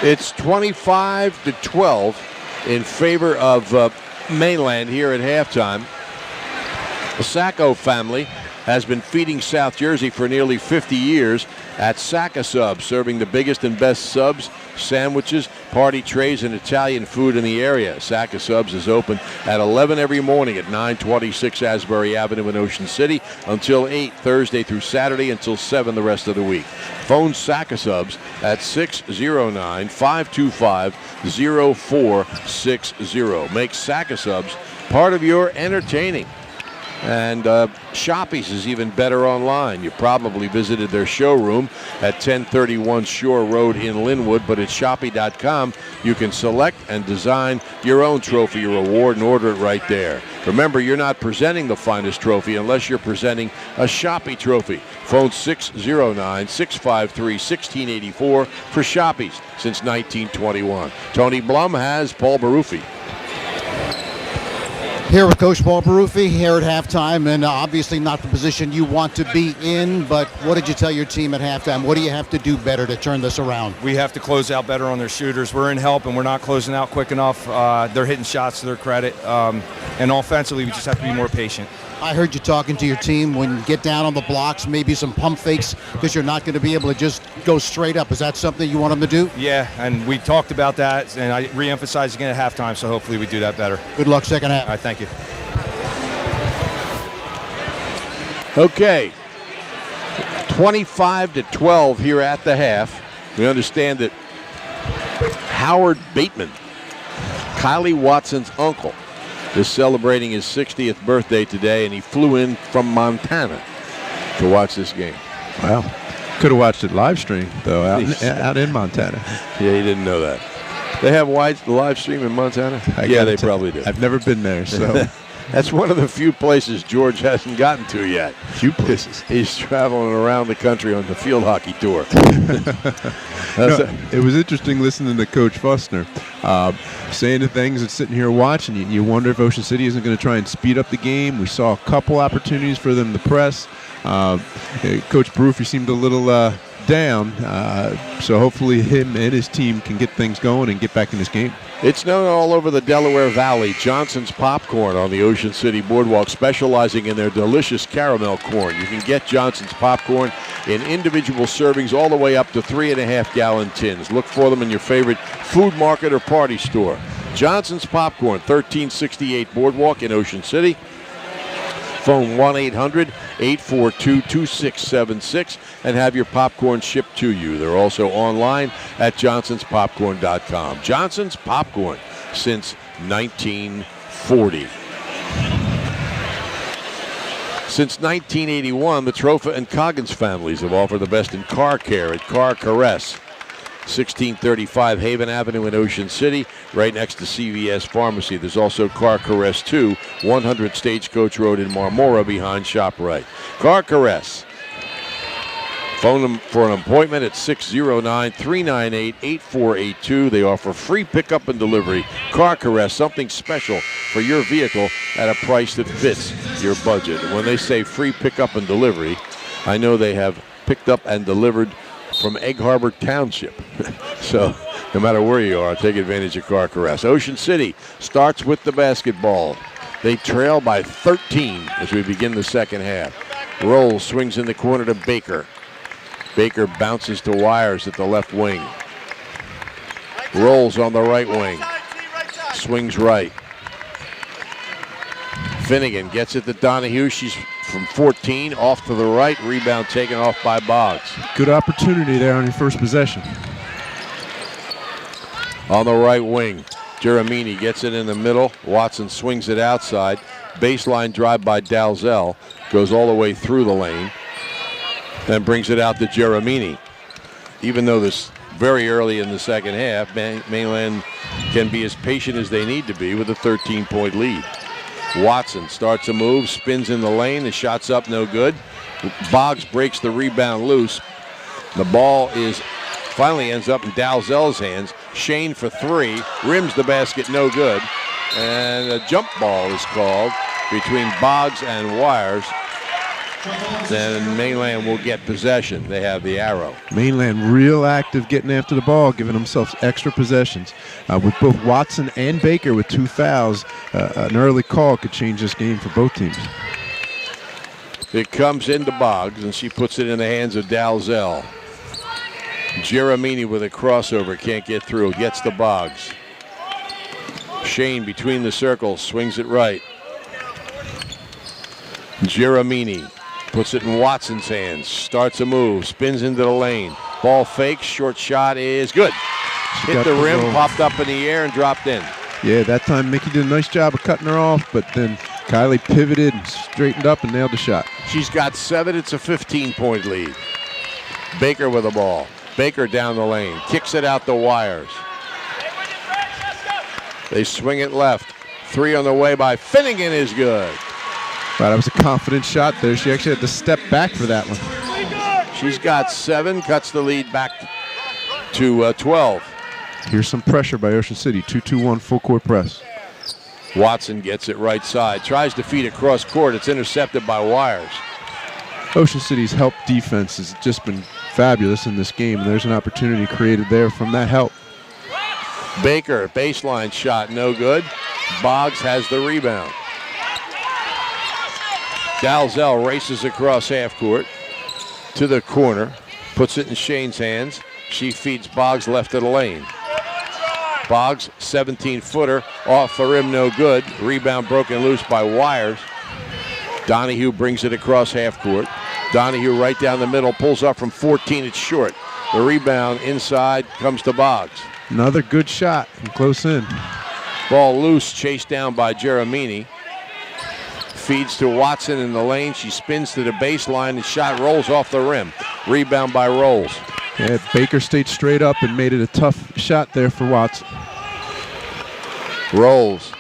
It's 25-12 in favor of Mainland here at halftime. The Sacco family has been feeding South Jersey for nearly 50 years at Sacco Subs, serving the biggest and best subs, sandwiches, party trays, and Italian food in the area. Sacco Subs is open at 11 every morning at 926 Asbury Avenue in Ocean City until 8 Thursday through Saturday until 7 the rest of the week. Phone Sacco Subs at 609-525-0460. Make Sacco Subs part of your entertaining. And Shoppy's is even better online. You probably visited their showroom at 1031 Shore Road in Linwood, but at Shoppy.com you can select and design your own trophy or award and order it right there. Remember, you're not presenting the finest trophy unless you're presenting a Shoppy trophy. Phone 609-653-1684 for Shoppy's since 1921. Tony Blum has Paul Baruffi. Here with Coach Paul Baruffi here at halftime, and obviously not the position you want to be in, but what did you tell your team at halftime? What do you have to do better to turn this around? We have to close out better on their shooters. We're in help, and we're not closing out quick enough. They're hitting shots to their credit, and offensively, we just have to be more patient. I heard you talking to your team when you get down on the blocks, maybe some pump fakes, because you're not going to be able to just go straight up. Is that something you want them to do? Yeah, and we talked about that, and I re-emphasized again at halftime, so hopefully we do that better. Good luck second half. All right, thank you. Okay, 25-12 here at the half. We understand that Howard Bateman, Kylie Watson's uncle, is celebrating his 60th birthday today, and he flew in from Montana to watch this game. Wow. Could have watched it live stream, though, out in Montana. Yeah, he didn't know that. They have live stream in Montana? Yeah, they probably do. I've never been there, so. That's one of the few places George hasn't gotten to yet. Few places. He's traveling around the country on the field hockey tour. It was interesting listening to Coach Fussner saying the things and sitting here watching. You wonder if Ocean City isn't going to try and speed up the game. We saw a couple opportunities for them to press. Coach Baruffi seemed a little down, so hopefully him and his team can get things going and get back in this game. It's known all over the Delaware Valley. Johnson's Popcorn on the Ocean City Boardwalk, specializing in their delicious caramel corn. You can get Johnson's Popcorn in individual servings all the way up to 3.5-gallon tins. Look for them in your favorite food market or party store. Johnson's Popcorn, 1368 Boardwalk in Ocean City. Phone 1-800-842-2676 and have your popcorn shipped to you. They're also online at johnsonspopcorn.com. Johnson's Popcorn since 1940. Since 1981, the Trofa and Coggins families have offered the best in car care at Car Caress. 1635 Haven Avenue in Ocean City, right next to CVS Pharmacy. There's also Car Caress 2, 100 Stagecoach Road in Marmora behind ShopRite. Car Caress. Phone them for an appointment at 609-398-8482. They offer free pickup and delivery. Car Caress, something special for your vehicle at a price that fits your budget. And when they say free pickup and delivery, I know they have picked up and delivered from Egg Harbor Township. So no matter where you are, take advantage of Car Caress. Ocean City starts with the basketball. They trail by 13 as we begin the second half. Rolls, swings in the corner to Baker. Baker bounces to Wires at the left wing. Rolls on the right wing. Swings right. Finnegan gets it to Donahue. She's from 14, off to the right. Rebound taken off by Boggs. Good opportunity there on your first possession. On the right wing, Geramini gets it in the middle. Watson swings it outside. Baseline drive by Dalzell. Goes all the way through the lane. Then brings it out to Geramini. Even though this very early in the second half, Mainland can be as patient as they need to be with a 13-point lead. Watson starts a move, spins in the lane, the shot's up, no good. Boggs breaks the rebound loose. The ball finally ends up in Dalzell's hands. Shane for three, rims the basket, no good. And a jump ball is called between Boggs and Wires. Then Mainland will get possession. They have the arrow. Mainland real active getting after the ball, giving themselves extra possessions. With both Watson and Baker with 2 fouls, an early call could change this game for both teams. It comes into Boggs, and she puts it in the hands of Dalzell. Geramini with a crossover, can't get through, gets the Boggs. Shane between the circles, swings it right. Geramini puts it in Watson's hands, starts a move, spins into the lane. Ball fakes, short shot is good. Hit the rim, popped up in the air, and dropped in. Yeah, that time Mickey did a nice job of cutting her off, but then Kylie pivoted and straightened up and nailed the shot. She's got 7. It's a 15-point lead. Baker with the ball. Baker down the lane. Kicks it out the Wires. They swing it left. 3 on the way by Finnegan is good. Wow, that was a confident shot there. She actually had to step back for that one. She's got 7, cuts the lead back to 12. Here's some pressure by Ocean City. 2-2-1 full court press. Watson gets it right side. Tries to feed across court. It's intercepted by Wires. Ocean City's help defense has just been fabulous in this game. There's an opportunity created there from that help. Baker, baseline shot, no good. Boggs has the rebound. Dalzell races across half court to the corner, puts it in Shane's hands. She feeds Boggs left of the lane. Boggs, 17-footer, off the rim, no good. Rebound broken loose by Wires. Donahue brings it across half court. Donahue right down the middle, pulls up from 14, it's short. The rebound inside comes to Boggs. Another good shot from close in. Ball loose, chased down by Geramini. Feeds to Watson in the lane. She spins to the baseline. The shot rolls off the rim. Rebound by Rolls. Yeah, Baker stayed straight up and made it a tough shot there for Watson. Rolls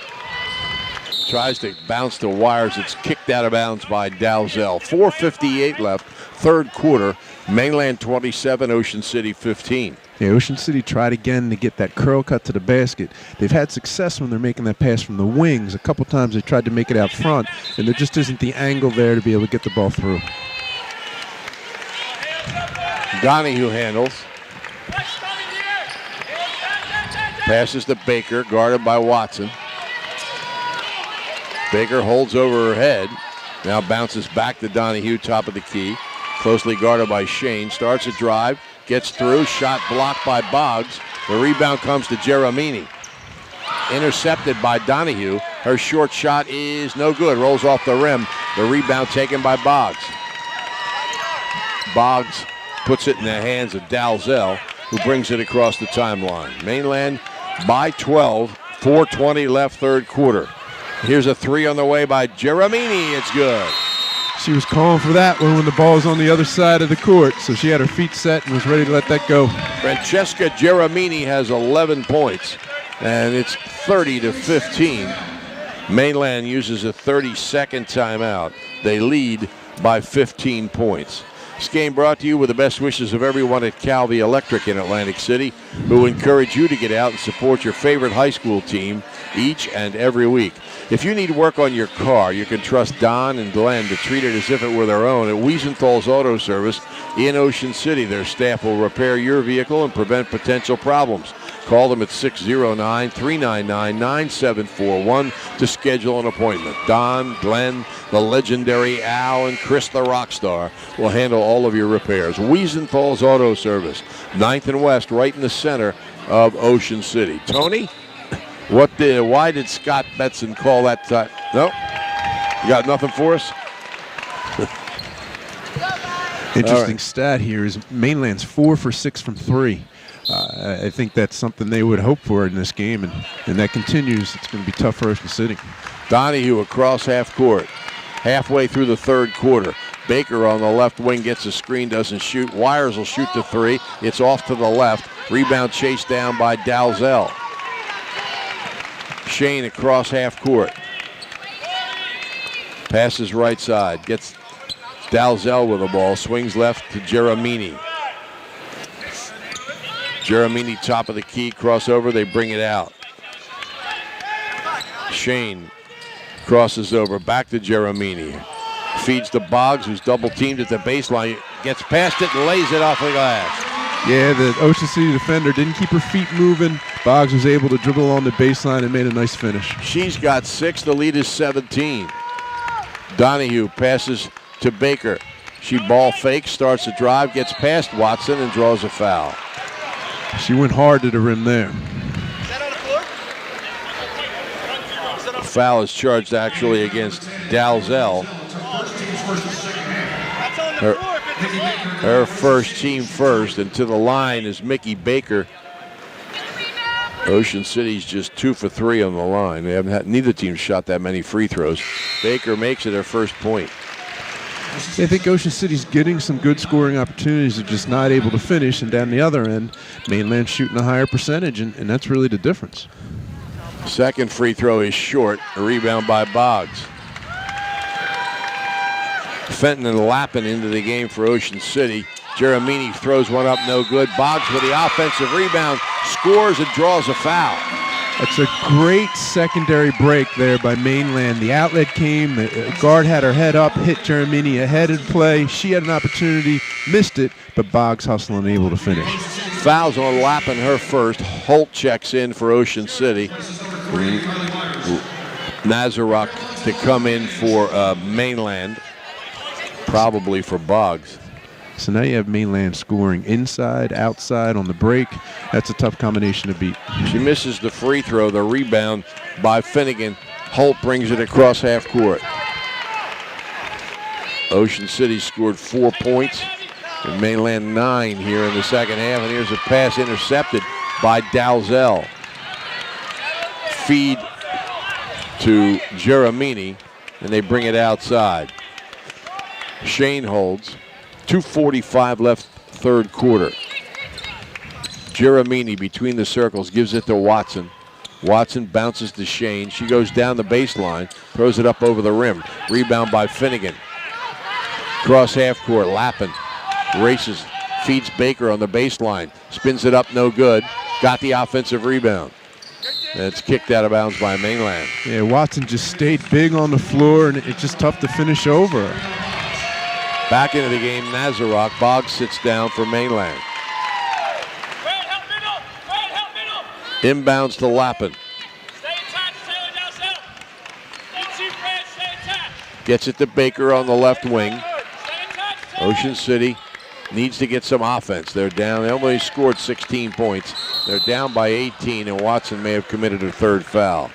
Tries to bounce the wires. It's kicked out of bounds by Dalzell. 4:58 left, third quarter. Mainland 27, Ocean City 15. Yeah, Ocean City tried again to get that curl cut to the basket. They've had success when they're making that pass from the wings. A couple times they tried to make it out front, and there just isn't the angle there to be able to get the ball through. Donahue handles. Passes to Baker, guarded by Watson. Baker holds over her head. Now bounces back to Donahue, top of the key. Closely guarded by Shane. Starts a drive, gets through, shot blocked by Boggs. The rebound comes to Geramini. Intercepted by Donahue. Her short shot is no good, rolls off the rim. The rebound taken by Boggs. Boggs puts it in the hands of Dalzell, who brings it across the timeline. Mainland by 12, 4:20 left, third quarter. Here's a three on the way by Geramini. It's good. She was calling for that one when the ball was on the other side of the court, so she had her feet set and was ready to let that go. Francesca Geramini has 11 points, and it's 30-15. Mainland uses a 30-second timeout. They lead by 15 points. This game brought to you with the best wishes of everyone at Calvi Electric in Atlantic City, who encourage you to get out and support your favorite high school team each and every week. If you need work on your car, you can trust Don and Glenn to treat it as if it were their own at Wiesenthal's Auto Service in Ocean City. Their staff will repair your vehicle and prevent potential problems. Call them at 609-399-9741 to schedule an appointment. Don, Glenn, the legendary Al, and Chris the Rockstar will handle all of your repairs. Wiesenthal's Auto Service, 9th and West, right in the center of Ocean City. Tony? Why did Scott Betson call that? No? You got nothing for us? Interesting stat here is Mainland's 4 for 6 from 3. I think that's something they would hope for in this game, and that continues. It's going to be tough for Ocean City. Donahue across half court. Halfway through the third quarter. Baker on the left wing gets a screen, doesn't shoot. Wires will shoot the three. It's off to the left. Rebound chased down by Dalzell. Shane across half court. Passes right side. Gets Dalzell with the ball. Swings left to Geramini. Geramini top of the key. Crossover. They bring it out. Shane crosses over. Back to Geramini. Feeds to Boggs, who's double teamed at the baseline. Gets past it and lays it off the glass. Yeah, the Ocean City defender didn't keep her feet moving. Boggs was able to dribble on the baseline and made a nice finish. She's got 6. The lead is 17. Donahue passes to Baker. She ball fakes, starts a drive, gets past Watson, and draws a foul. She went hard to the rim there. Foul is charged actually against Dalzell. Her first, team first, and to the line is Mickey Baker. Ocean City's just 2 for 3 on the line. They haven't had, neither team shot that many free throws. Baker makes it her first point. I think Ocean City's getting some good scoring opportunities. They're just not able to finish, and down the other end, Mainland shooting a higher percentage, and that's really the difference. Second free throw is short. A rebound by Boggs. Fenton and Lappin into the game for Ocean City. Geramini throws one up, no good. Boggs with the offensive rebound, scores and draws a foul. That's a great secondary break there by Mainland. The outlet came, the guard had her head up, hit Geramini ahead in play. She had an opportunity, missed it, but Boggs hustling and able to finish. Fouls on Lappin, her first. Holt checks in for Ocean City. Nazaruk to come in for Mainland, probably for Boggs. So now you have Mainland scoring inside, outside, on the break. That's a tough combination to beat. She misses the free throw. The rebound by Finnegan. Holt brings it across half court. Ocean City scored 4 points, and Mainland 9 here in the second half. And here's a pass intercepted by Dalzell. Feed to Geramini, and they bring it outside. Shane holds. 2:45 left, third quarter. Geramini between the circles gives it to Watson. Watson bounces to Shane. She goes down the baseline, throws it up over the rim. Rebound by Finnegan. Cross half court, Lappin races, feeds Baker on the baseline. Spins it up, no good. Got the offensive rebound. And it's kicked out of bounds by Mainland. Yeah, Watson just stayed big on the floor, and it's just tough to finish over. Back into the game, Nazarok. Boggs sits down for Mainland. Inbounds to Lappin. Gets it to Baker on the left wing. Ocean City needs to get some offense. They're down. They only scored 16 points. They're down by 18, and Watson may have committed her third foul.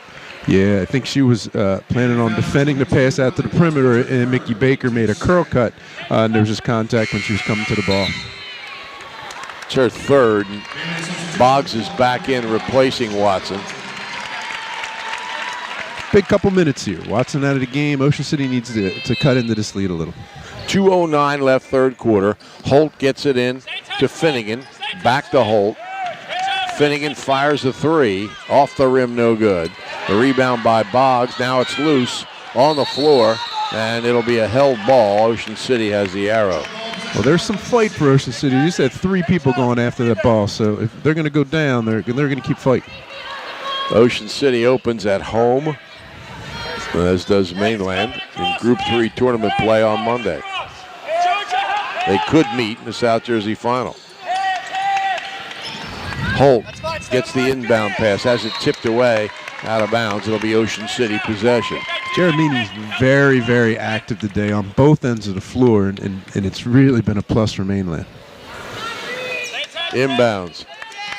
Yeah, I think she was planning on defending the pass out to the perimeter, and Mickey Baker made a curl cut, and there was just contact when she was coming to the ball. It's her third. Boggs is back in replacing Watson. Big couple minutes here. Watson out of the game. Ocean City needs to cut into this lead a little. 2:09 left third quarter. Holt gets it in to Finnegan. Back to Holt. Finnegan fires a three. Off the rim, no good. The rebound by Boggs. Now it's loose on the floor, and it'll be a held ball. Ocean City has the arrow. Well, there's some fight for Ocean City. You just had three people going after that ball, so if they're going to go down, they're going to keep fighting. Ocean City opens at home, as does Mainland, in Group 3 tournament play on Monday. They could meet in the South Jersey final. Holt gets the inbound pass, has it tipped away, out of bounds. It'll be Ocean City possession. Jeremini's very, very active today on both ends of the floor, and it's really been a plus for Mainland. Inbounds.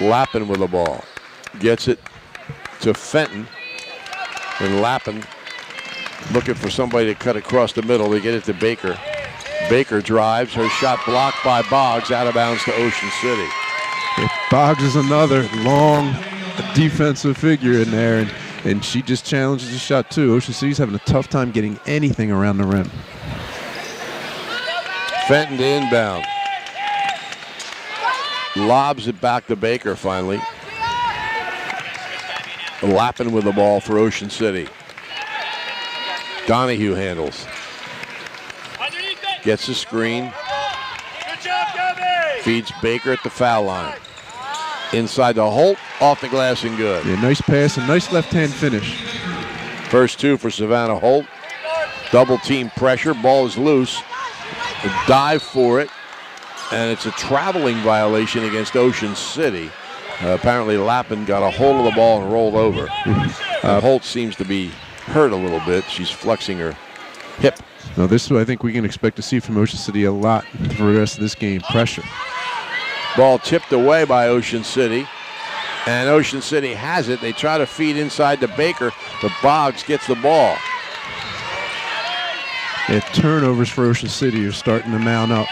Lappin with the ball. Gets it to Fenton. And Lappin looking for somebody to cut across the middle. They get it to Baker. Baker drives. Her shot blocked by Boggs. Out of bounds to Ocean City. Boggs is another long defensive figure in there, and she just challenges the shot too. Ocean City's having a tough time getting anything around the rim. Fenton to inbound. Lobs it back to Baker finally. Lappin with the ball for Ocean City. Donahue handles. Gets the screen. Feeds Baker at the foul line. Inside the Holt, off the glass and good. Yeah, nice pass and nice left-hand finish. First two for Savannah Holt. Double team pressure, ball is loose. A dive for it, and it's a traveling violation against Ocean City. Apparently Lappin got a hold of the ball and rolled over. Holt seems to be hurt a little bit. She's flexing her hip. Now this is what I think we can expect to see from Ocean City a lot for the rest of this game, pressure. Ball tipped away by Ocean City, and Ocean City has it. They try to feed inside to Baker, but Boggs gets the ball. Yeah, turnovers for Ocean City are starting to mount up.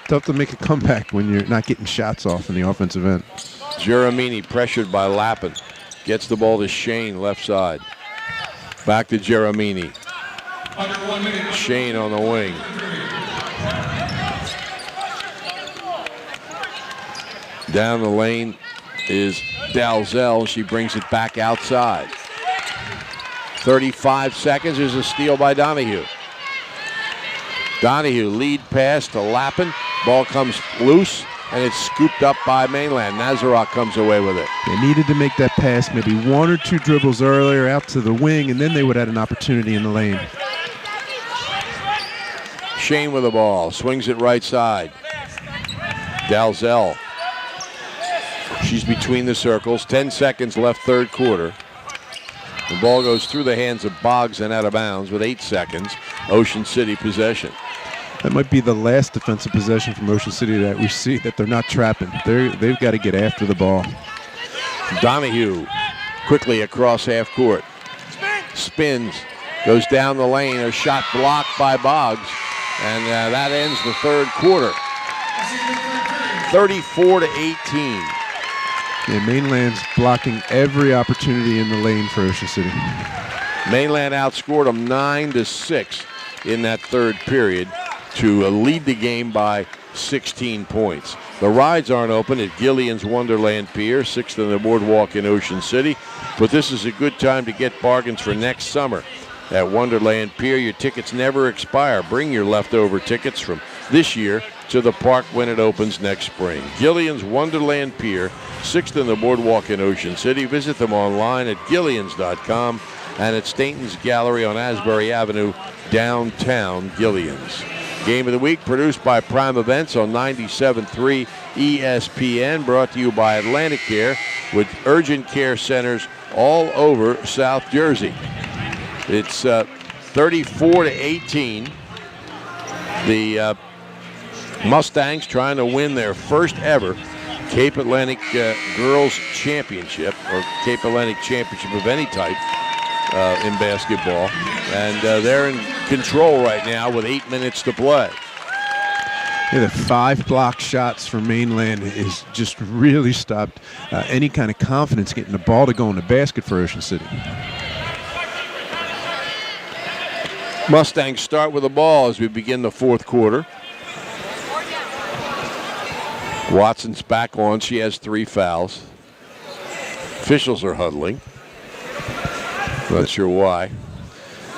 Tough to make a comeback when you're not getting shots off in the offensive end. Jeremini pressured by Lappin. Gets the ball to Shane, left side. Back to Jeremini. Shane on the wing. Down the lane is Dalzell. She brings it back outside. 35 seconds. There's a steal by Donahue. Donahue lead pass to Lappin. Ball comes loose, and it's scooped up by Mainland. Nazarok comes away with it. They needed to make that pass maybe one or two dribbles earlier out to the wing, and then they would have had an opportunity in the lane. Shane with the ball. Swings it right side. Dalzell. She's between the circles. 10 seconds left third quarter. The ball goes through the hands of Boggs and out of bounds with 8 seconds. Ocean City possession. That might be the last defensive possession from Ocean City that we see that they're not trapping. They've got to get after the ball. Donahue quickly across half court. Spins. Goes down the lane. A shot blocked by Boggs. And that ends the third quarter. 34-18. Yeah, Mainland's blocking every opportunity in the lane for Ocean City. Mainland outscored them 9-6 in that third period to lead the game by 16 points. The rides aren't open at Gillian's Wonderland Pier, 6th on the boardwalk in Ocean City. But this is a good time to get bargains for next summer. At Wonderland Pier, your tickets never expire. Bring your leftover tickets from this year to the park when it opens next spring. Gillian's Wonderland Pier, 6th on the boardwalk in Ocean City. Visit them online at gillians.com and at Stainton's Gallery on Asbury Avenue, downtown Gillian's. Game of the Week produced by Prime Events on 97.3 ESPN, brought to you by Atlantic Care with urgent care centers all over South Jersey. It's 34-18. The Mustangs trying to win their first ever Cape Atlantic Girls Championship, or Cape Atlantic Championship of any type in basketball. And they're in control right now with 8 minutes to play. Yeah, the 5 block shots for Mainland is just really stopped any kind of confidence getting the ball to go in the basket for Ocean City. Mustangs start with the ball as we begin the fourth quarter. Watson's back on. She has 3 fouls. Officials are huddling. Not sure why.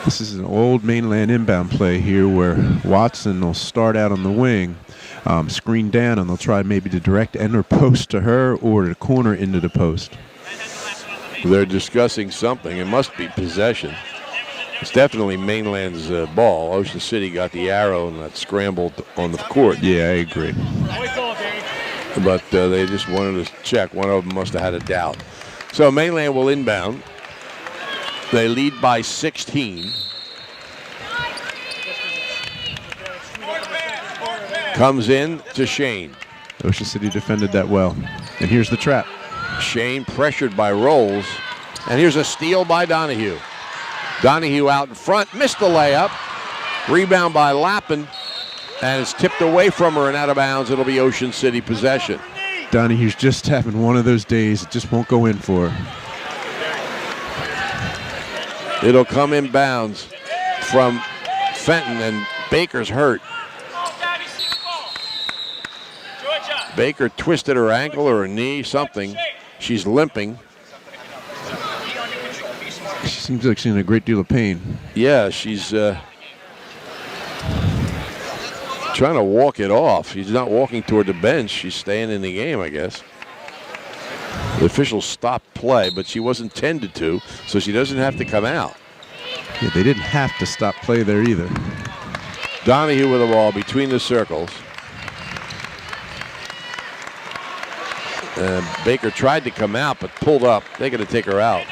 This is an old Mainland inbound play here where Watson will start out on the wing, screen down, and they'll try maybe to direct end or post to her or to corner into the post. They're discussing something. It must be possession. It's definitely Mainland's ball. Ocean City got the arrow and got scrambled on the court. Yeah, I agree. But they just wanted to check. One of them must have had a doubt. So Mainland will inbound. They lead by 16. Comes in to Shane. Ocean City defended that well. And here's the trap. Shane pressured by Rolls. And here's a steal by Donahue. Donahue out in front, missed the layup. Rebound by Lappin. And it's tipped away from her and out of bounds. It'll be Ocean City possession. Donahue's just having one of those days. It just won't go in for her. It'll come in bounds from Fenton, and Baker's hurt. Baker twisted her ankle or her knee, something. She's limping. She seems like she's in a great deal of pain. Yeah, she's trying to walk it off. She's not walking toward the bench. She's staying in the game, I guess. The officials stopped play, but she wasn't tended to, so she doesn't have to come out. Yeah, they didn't have to stop play there either. Donahue with the ball between the circles. Baker tried to come out, but pulled up. They're going to take her out.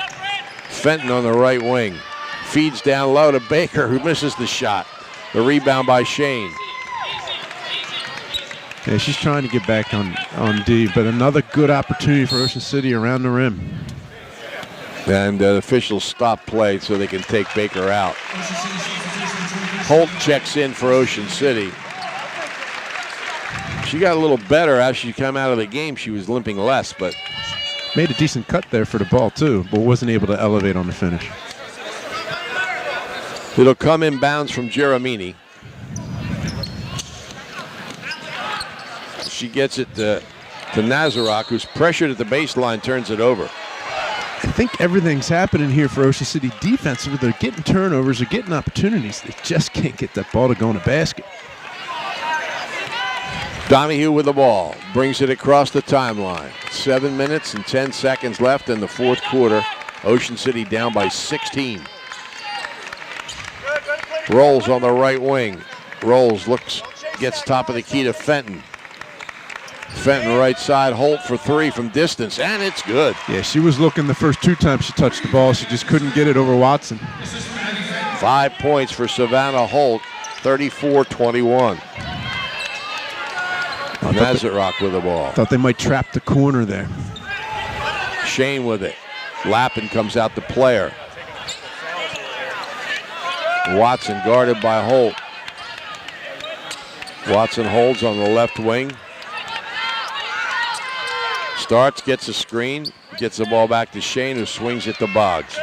Fenton on the right wing. Feeds down low to Baker, who misses the shot. The rebound by Shane. Yeah, she's trying to get back on D, but another good opportunity for Ocean City around the rim. And the officials stop play so they can take Baker out. Holt checks in for Ocean City. She got a little better as she came out of the game. She was limping less, but made a decent cut there for the ball too, but wasn't able to elevate on the finish. It'll come in bounds from Geramini. She gets it to Nazarok, who's pressured at the baseline, turns it over. I think everything's happening here for Ocean City defensively. They're getting turnovers, they're getting opportunities. They just can't get that ball to go in the basket. Donahue with the ball, brings it across the timeline. 7 minutes and 10 seconds left in the fourth quarter. Ocean City down by 16. Rolls on the right wing. Rolls gets top of the key to Fenton. Fenton right side, Holt for 3 from distance, and it's good. Yeah, she was looking the first 2 times she touched the ball. She just couldn't get it over Watson. 5 points for Savannah Holt, 34-21. Nazarok with the ball. Thought they might trap the corner there. Shane with it. Lappin comes out to player. Watson guarded by Holt. Watson holds on the left wing. Starts, gets a screen, gets the ball back to Shane, who swings it to Boggs.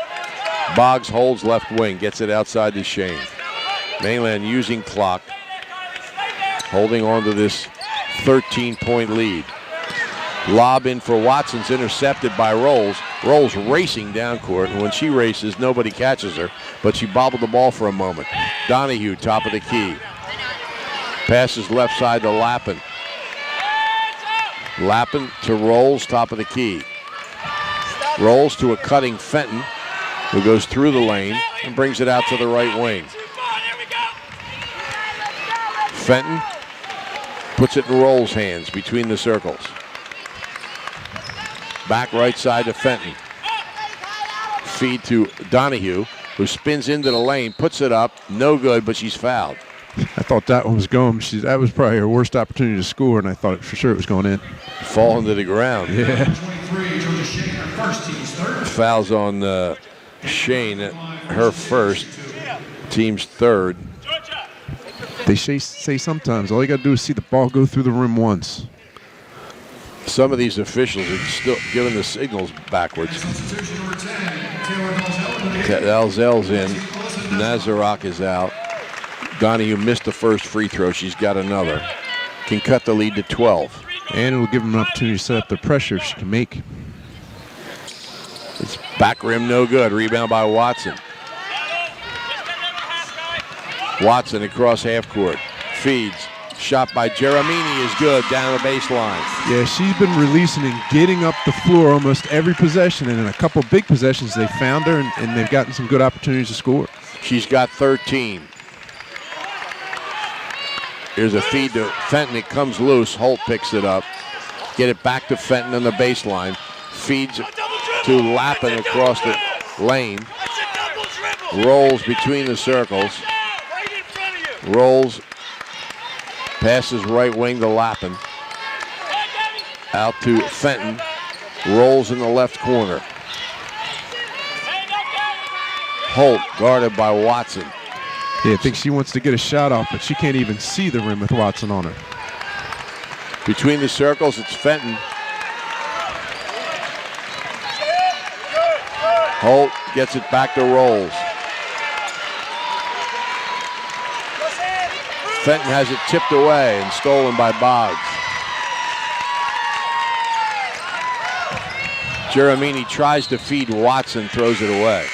Boggs holds left wing, gets it outside to Shane. Mainland using clock, holding on to this 13-point lead. Lob in for Watson's intercepted by Rolls. Rolls racing down court, and when she races, nobody catches her, but she bobbled the ball for a moment. Donahue, top of the key. Passes left side to Lappin. Lappin to Rolls, top of the key. Rolls to a cutting Fenton, who goes through the lane and brings it out to the right wing. Fenton puts it in Rolls' hands between the circles. Back right side to Fenton. Feed to Donahue, who spins into the lane, puts it up, no good, but she's fouled. I thought that one was going. That was probably her worst opportunity to score, and I thought for sure it was going in. Falling to the ground. Yeah. Fouls on Shane, her first, team's third. They say sometimes all you got to do is see the ball go through the rim once. Some of these officials are still giving the signals backwards. Dalzell's in. Nazarok is out. Donahue missed the first free throw. She's got another. Can cut the lead to 12. And it'll give them an opportunity to set up the pressure if she can make. It's back rim, no good. Rebound by Watson. Watson across half court. Feeds. Shot by Geramini is good down the baseline. Yeah, she's been releasing and getting up the floor almost every possession. And in a couple big possessions, they found her, and they've gotten some good opportunities to score. She's got 13. Here's a feed to Fenton. It comes loose. Holt picks it up. Get it back to Fenton on the baseline. Feeds to Lappin across the lane. Rolls between the circles. Rolls. Passes right wing to Lappin. Out to Fenton. Rolls in the left corner. Holt guarded by Watson. Yeah, I think she wants to get a shot off, but she can't even see the rim with Watson on her. Between the circles, it's Fenton. Holt gets it back to Rolls. Fenton has it tipped away and stolen by Boggs. Geramini tries to feed Watson, throws it away.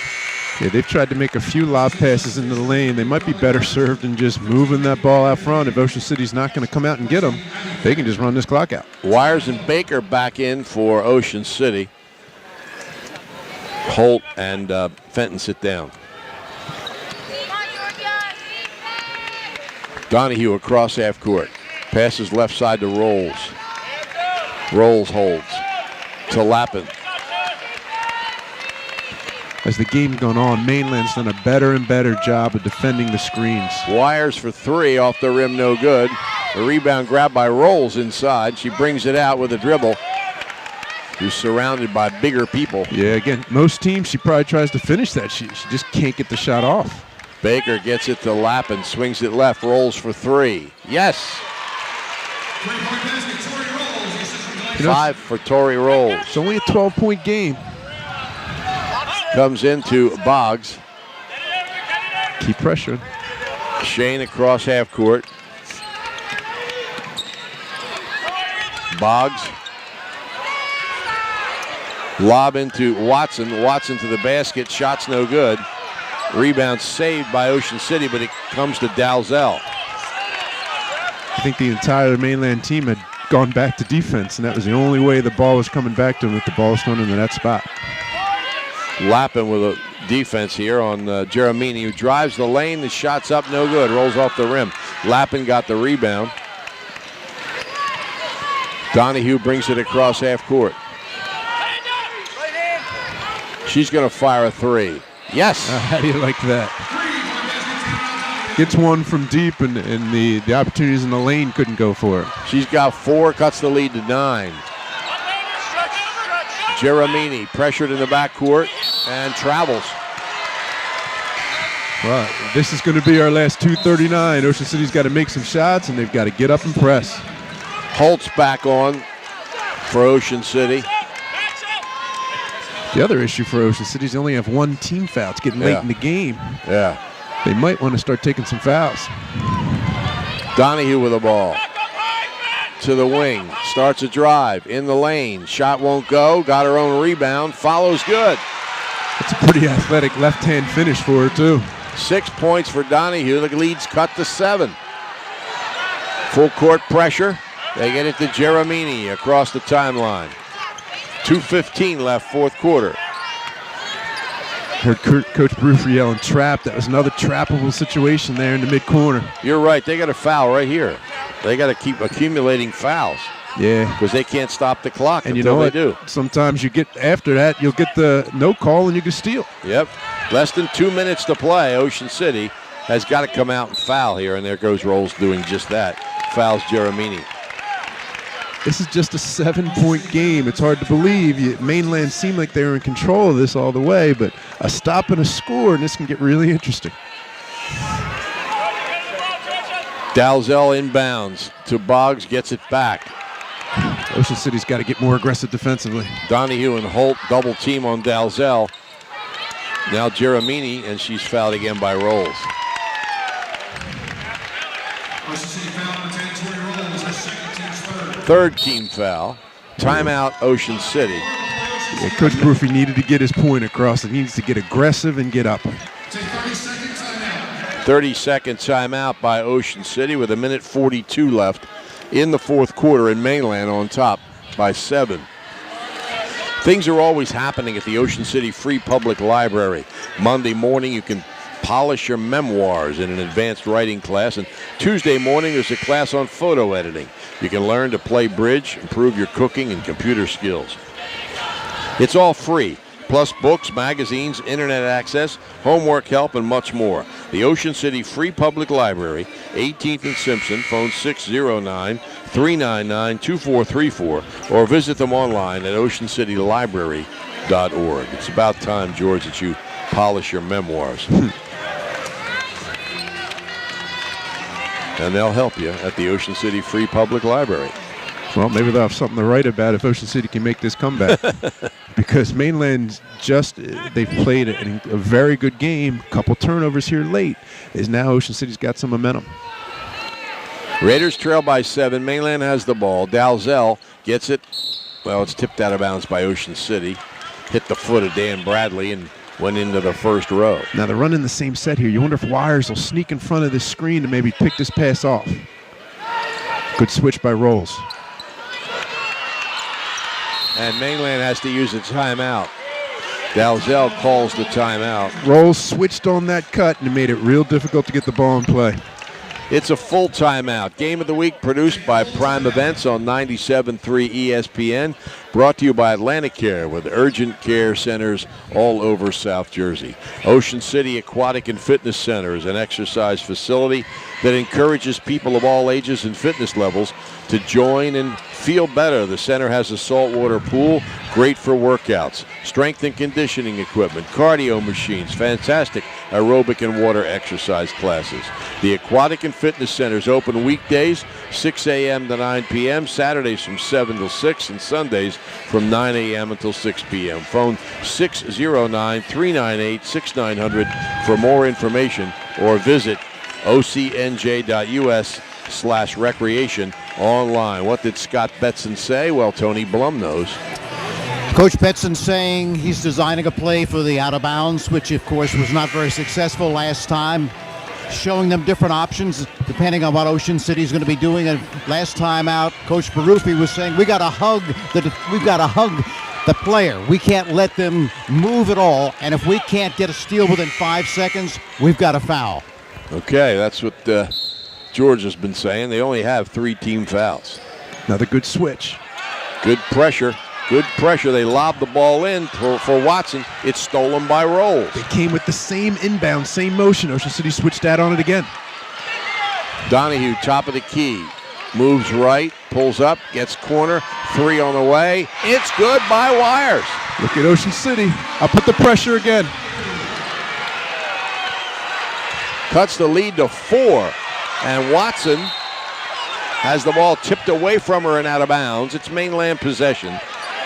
Yeah, they've tried to make a few lob passes into the lane. They might be better served than just moving that ball out front. If Ocean City's not going to come out and get them, they can just run this clock out. Wires and Baker back in for Ocean City. Holt and Fenton sit down. Donahue across half court. Passes left side to Rolls. Rolls holds to Lappin. As the game's gone on, Mainland's done a better and better job of defending the screens. Wires for three, off the rim, no good. The rebound grabbed by Rolls inside. She brings it out with a dribble. Who's surrounded by bigger people. Yeah, again, most teams, she probably tries to finish that. She just can't get the shot off. Baker gets it to Lappin, swings it left, rolls for three. Yes. 5 for Tori Rolls. It's only a 12-point game. Comes into Boggs. Keep pressuring. Shane across half court. Boggs. Lob into Watson. Watson to the basket. Shot's no good. Rebound saved by Ocean City, but it comes to Dalzell. I think the entire Mainland team had gone back to defense, and that was the only way the ball was coming back to them if the ball was thrown into that spot. Lappin with a defense here on Geramini, who drives the lane. The shot's up, no good. Rolls off the rim. Lappin got the rebound. Donahue brings it across half court. She's going to fire a three. Yes. How do you like that? Gets one from deep, and the opportunities in the lane couldn't go for her. She's got 4, cuts the lead to 9. Geramini pressured in the backcourt and travels. Well, this is going to be our last 2:39. Ocean City's got to make some shots, and they've got to get up and press. Holt's back on for Ocean City. The other issue for Ocean City is they only have one team foul. It's getting late in the game. Yeah. They might want to start taking some fouls. Donahue with the ball. to the wing. Starts a drive in the lane. Shot won't go. Got her own rebound. Follows good. It's a pretty athletic left-hand finish for her, too. 6 points for Donahue. The lead's cut to 7. Full court pressure. They get it to Geramini across the timeline. 2:15 left, fourth quarter. Heard Coach Bruford yelling trap. That was another trappable situation there in the mid-corner. You're right. They got a foul right here. They got to keep accumulating fouls. Yeah. Because they can't stop the clock and until you know they do. Sometimes you get, after that, you'll get the no call and you can steal. Yep. Less than 2 minutes to play. Ocean City has got to come out and foul here, and there goes Rolls doing just that. Fouls Geramini. This is just a 7-point game. It's hard to believe. Mainland seemed like they were in control of this all the way, but a stop and a score, and this can get really interesting. Dalzell inbounds to Boggs, gets it back. Ocean City's got to get more aggressive defensively. Donahue and Holt double team on Dalzell. Now Geramini, and she's fouled again by Rolls. Third team foul. Timeout, Ocean City. Yeah, Coach Bruford needed to get his point across. He needs to get aggressive and get up. 30-second timeout by Ocean City with 1:42 left in the fourth quarter, and Mainland on top by 7. Things are always happening at the Ocean City Free Public Library. Monday morning you can polish your memoirs in an advanced writing class, and Tuesday morning there's a class on photo editing. You can learn to play bridge, improve your cooking and computer skills. It's all free, plus books, magazines, internet access, homework help, and much more. The Ocean City Free Public Library, 18th and Simpson, phone 609-399-2434, or visit them online at oceancitylibrary.org. It's about time, George, that you polish your memoirs. And they'll help you at the Ocean City Free Public Library. Well, maybe they'll have something to write about if Ocean City can make this comeback. Because Mainland they've played a very good game. Couple turnovers here late. Is now Ocean City's got some momentum. Raiders trail by 7. Mainland has the ball. Dalzell gets it. Well, it's tipped out of bounds by Ocean City. Hit the foot of Dan Bradley and went into the first row. Now they're running the same set here. You wonder if Wires will sneak in front of this screen to maybe pick this pass off. Good switch by Rolls. And Mainland has to use a timeout. Dalzell calls the timeout. Rolls switched on that cut and it made it real difficult to get the ball in play. It's a full timeout. Game of the Week produced by Prime Events on 97.3 ESPN. Brought to you by Atlantic Care with urgent care centers all over South Jersey. Ocean City Aquatic and Fitness Center is an exercise facility that encourages people of all ages and fitness levels to join and feel better. The center has a saltwater pool, great for workouts, strength and conditioning equipment, cardio machines, fantastic aerobic and water exercise classes. The Aquatic and Fitness Center is open weekdays, 6 a.m. to 9 p.m., Saturdays from 7 till 6, and Sundays from 9 a.m. until 6 p.m. Phone 609-398-6900 for more information, or visit ocnj.us/recreation online. What did Scott Betson say? Well, Tony Blum knows. Coach Betson saying he's designing a play for the out of bounds, which of course was not very successful last time. Showing them different options depending on what Ocean City's going to be doing. And last time out, Coach Barufi was saying we've got to hug the player. We can't let them move at all. And if we can't get a steal within 5 seconds, we've got to foul. Okay, that's what George has been saying. They only have 3 team fouls. Another good switch. Good pressure. Good pressure. They lobbed the ball in for Watson. It's stolen by Rolls. They came with the same inbound, same motion. Ocean City switched that on it again. Donahue, top of the key. Moves right, pulls up, gets corner. 3 on the way. It's good by Wires. Look at Ocean City. I'll put the pressure again. Cuts the lead to 4. And Watson has the ball tipped away from her and out of bounds. It's Mainland possession.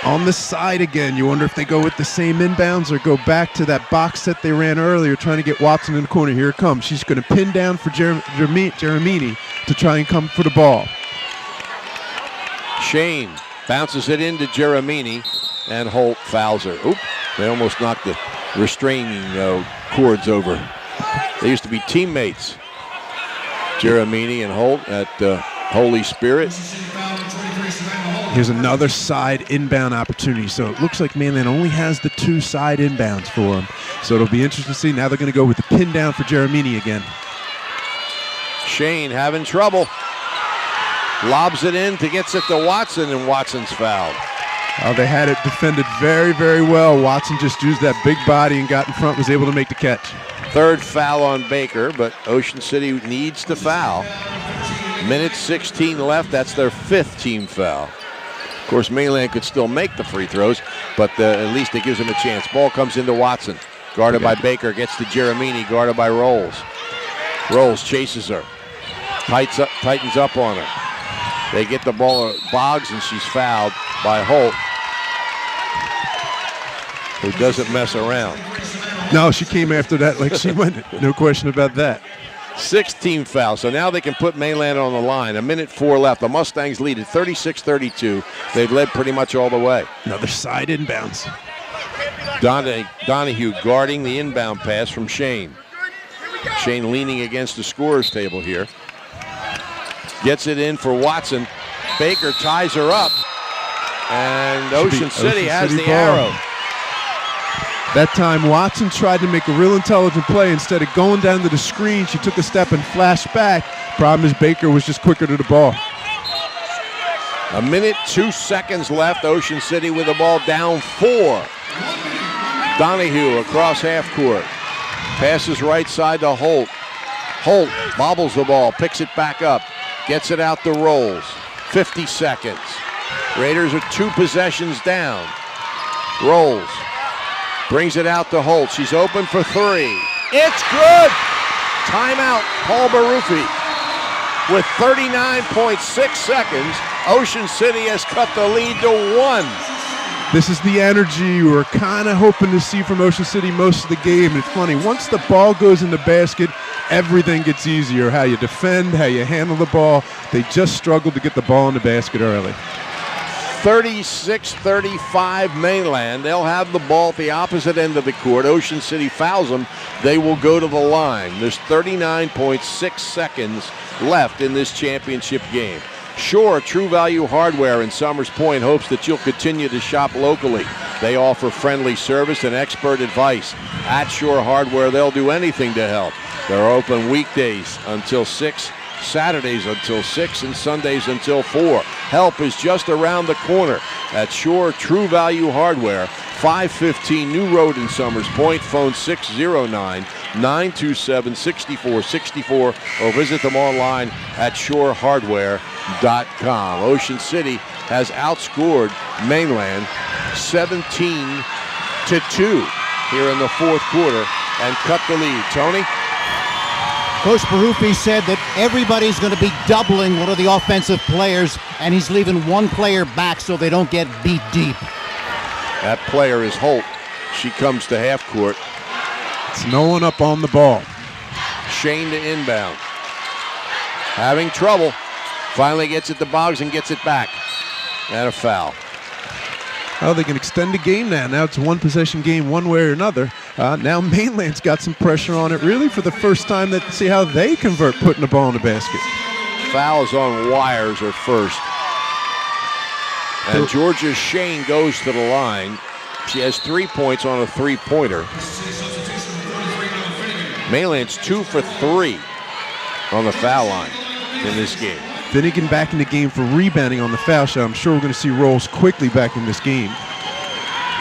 On the side again. You wonder if they go with the same inbounds or go back to that box set they ran earlier trying to get Watson in the corner. Here it comes. She's going to pin down for Geramini to try and come for the ball. Shane bounces it into Geramini, and Holt fouls her. Oop, they almost knocked the restraining cords over. They used to be teammates, Geramini and Holt at Holy Spirit. Here's another side inbound opportunity. So it looks like Mainland only has the 2 side inbounds for him. So it'll be interesting to see. Now they're going to go with the pin down for Geramini again. Shane having trouble. Lobs it in to gets it to Watson, and Watson's fouled. Oh, they had it defended very, very well. Watson just used that big body and got in front, was able to make the catch. Third foul on Baker, but Ocean City needs to foul. Minute 16 left. That's their 5th team foul. Of course, Mainland could still make the free throws, but at least it gives them a chance. Ball comes into Watson. Guarded by Baker. Gets to Geramini. Guarded by Rolls. Rolls chases her. Tightens up on her. They get the ball to Boggs, and she's fouled by Holt, who doesn't mess around. No, she came after that like she went. No question about that. 6th team foul, so now they can put Mainland on the line. 1:04 left. The Mustangs lead at 36-32. They've led pretty much all the way. Another side inbounds. Donahue guarding the inbound pass from Shane. Shane leaning against the scorer's table here. Gets it in for Watson. Baker ties her up. And Ocean City has the arrow. That time Watson tried to make a real intelligent play. Instead of going down to the screen, she took a step and flashed back. Problem is Baker was just quicker to the ball. 1 minute, 2 seconds left. Ocean City with the ball down 4. Donahue across half court. Passes right side to Holt. Holt bobbles the ball, picks it back up, gets it out to Rolls. 50 seconds. Raiders are 2 possessions down. Rolls. Brings it out to Holt. She's open for 3. It's good! Timeout, Paul Barufi. With 39.6 seconds, Ocean City has cut the lead to 1. This is the energy we're kind of hoping to see from Ocean City most of the game. And it's funny, once the ball goes in the basket, everything gets easier. How you defend, how you handle the ball. They just struggled to get the ball in the basket early. 36-35 Mainland. They'll have the ball at the opposite end of the court. Ocean City fouls them. They will go to the line. There's 39.6 seconds left in this championship game. Shore True Value Hardware in Summers Point hopes that you'll continue to shop locally. They offer friendly service and expert advice. At Shore Hardware, they'll do anything to help. They're open weekdays until 6, Saturdays until 6, and Sundays until 4. Help is just around the corner at Shore True Value Hardware, 515 New Road in Summers Point. Phone 609-927-6464 or visit them online at shorehardware.com. Ocean City has outscored Mainland 17-2 here in the 4th quarter and cut the lead. Tony? Coach Barufi said that everybody's going to be doubling one of the offensive players, and he's leaving one player back so they don't get beat deep. That player is Holt. She comes to half court. It's no one up on the ball. Shane to inbound. Having trouble. Finally gets it to Boggs and gets it back. And a foul. Oh, they can extend the game now. Now it's a 1-possession game one way or another. Now Mainland's got some pressure on it, really, for the first time. Let's see how they convert putting the ball in the basket. Fouls on Wires are first. And Georgia Shane goes to the line. She has 3 points on a 3-pointer. Mainland's 2 for 3 on the foul line in this game. Finnegan back in the game for rebounding on the foul shot. I'm sure we're going to see Rolls quickly back in this game.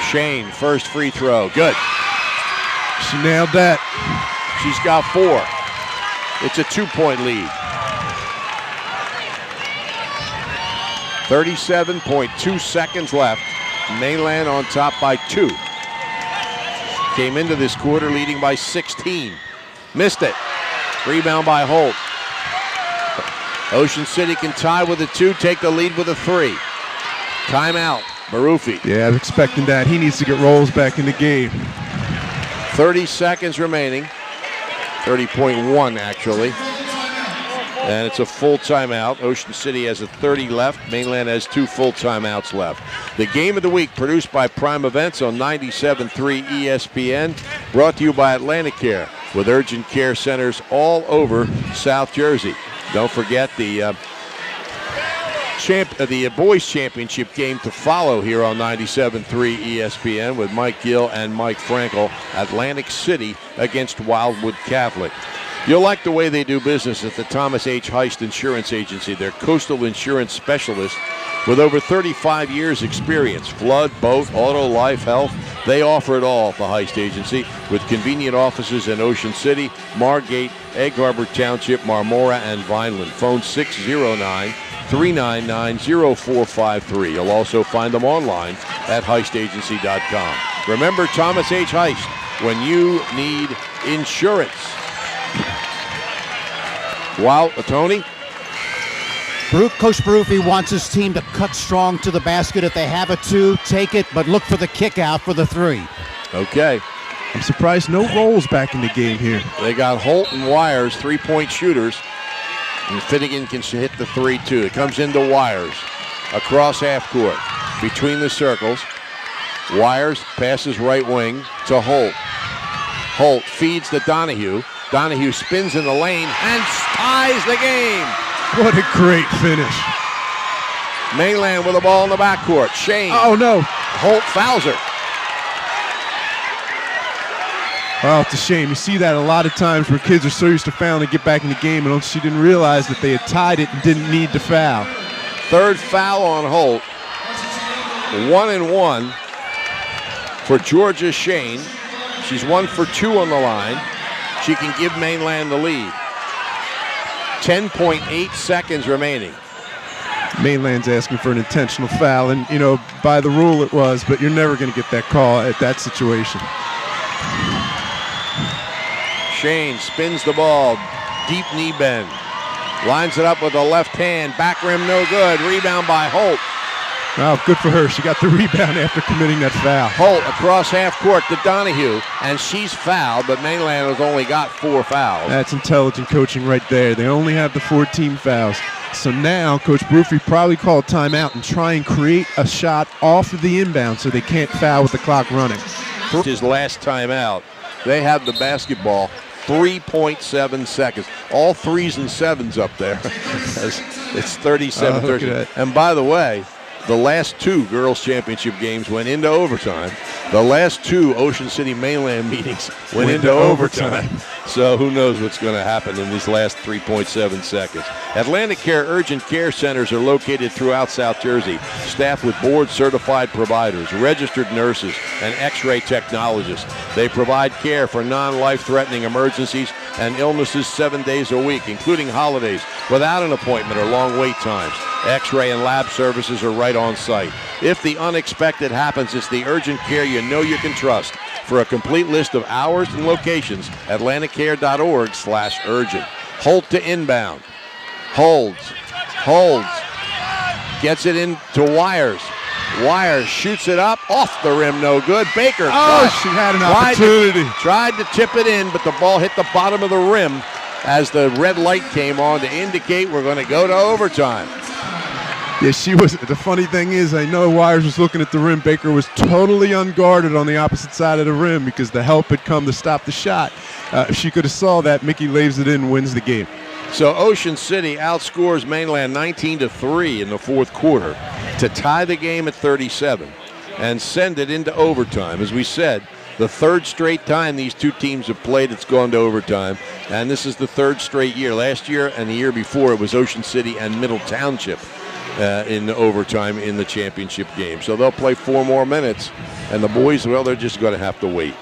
Shane, first free throw. Good. She nailed that. She's got 4. It's a 2-point lead. 37.2 seconds left. Mainland on top by 2. Came into this quarter leading by 16. Missed it. Rebound by Holt. Ocean City can tie with a 2, take the lead with a 3. Timeout, Barufi. Yeah, I'm expecting that. He needs to get Rolls back in the game. 30 seconds remaining. 30.1 actually. And it's a full timeout. Ocean City has a 30 left. Mainland has 2 full timeouts left. The game of the week produced by Prime Events on 97.3 ESPN. Brought to you by Atlantic Care with urgent care centers all over South Jersey. Don't forget the boys championship game to follow here on 97.3 ESPN with Mike Gill and Mike Frankel. Atlantic City against Wildwood Catholic. You'll like the way they do business at the Thomas H. Heist Insurance Agency. They're coastal insurance specialists with over 35 years experience. Flood, boat, auto, life, health. They offer it all at the Heist Agency with convenient offices in Ocean City, Margate, Egg Harbor Township, Marmora, and Vineland. Phone 609-399-0453. You'll also find them online at heistagency.com. Remember Thomas H. Heist when you need insurance. Wow, Tony? Coach Baruffi wants his team to cut strong to the basket. If they have a 2, take it, but look for the kick out for the 3. Okay. I'm surprised no rolls back in the game here. They got Holt and Wires, 3-point shooters. And Finnegan can hit the 3, too. It comes into Wires. Across half court. Between the circles. Wires passes right wing to Holt. Holt feeds to Donahue. Donahue spins in the lane and ties the game. What a great finish. Mainland with the ball in the backcourt. Shane. Oh, no. Holt fouls her. Well, it's a shame. You see that a lot of times where kids are so used to fouling to get back in the game, and she didn't realize that they had tied it and didn't need to foul. 3rd foul on Holt. 1-1 for Georgia Shane. She's 1 for 2 on the line. She can give Mainland the lead. 10.8 seconds remaining. Mainland's asking for an intentional foul, and, by the rule it was, but you're never going to get that call at that situation. Shane spins the ball. Deep knee bend. Lines it up with the left hand. Back rim no good. Rebound by Holt. Oh, good for her. She got the rebound after committing that foul. Holt across half court to Donahue, and she's fouled, but Mainland has only got 4 fouls. That's intelligent coaching right there. They only have the 14 fouls. So now Coach Baruffi probably called timeout and try and create a shot off of the inbound so they can't foul with the clock running. His last timeout. They have the basketball. 3.7 seconds. All 3s and 7s up there. It's 37-30. And by the way, the last 2 girls' championship games went into overtime. The last 2 Ocean City Mainland meetings went into overtime. So who knows what's going to happen in these last 3.7 seconds. Atlantic Care Urgent Care Centers are located throughout South Jersey, staffed with board-certified providers, registered nurses, and X-ray technologists. They provide care for non-life-threatening emergencies and illnesses 7 days a week, including holidays, without an appointment or long wait times. X-ray and lab services are right on site. If the unexpected happens, it's the urgent care you know you can trust. For a complete list of hours and locations, atlanticcare.org/urgent. Holt to inbound. Holds. Gets it into Wires. Wires shoots it up. Off the rim, no good. Baker. She had an opportunity. Tried to tip it in, but the ball hit the bottom of the rim as the red light came on to indicate we're going to go to overtime. Yeah, she was. The funny thing is, I know Wires was looking at the rim. Baker was totally unguarded on the opposite side of the rim because the help had come to stop the shot. If she could have saw that, Mickey lays it in, wins the game. So Ocean City outscores Mainland 19-3 in the 4th quarter to tie the game at 37 and send it into overtime. As we said, the 3rd straight time these 2 teams have played, it's gone to overtime. And this is the 3rd straight year. Last year and the year before, it was Ocean City and Middle Township in overtime in the championship game. So they'll play 4 more minutes. And the boys, well, they're just going to have to wait.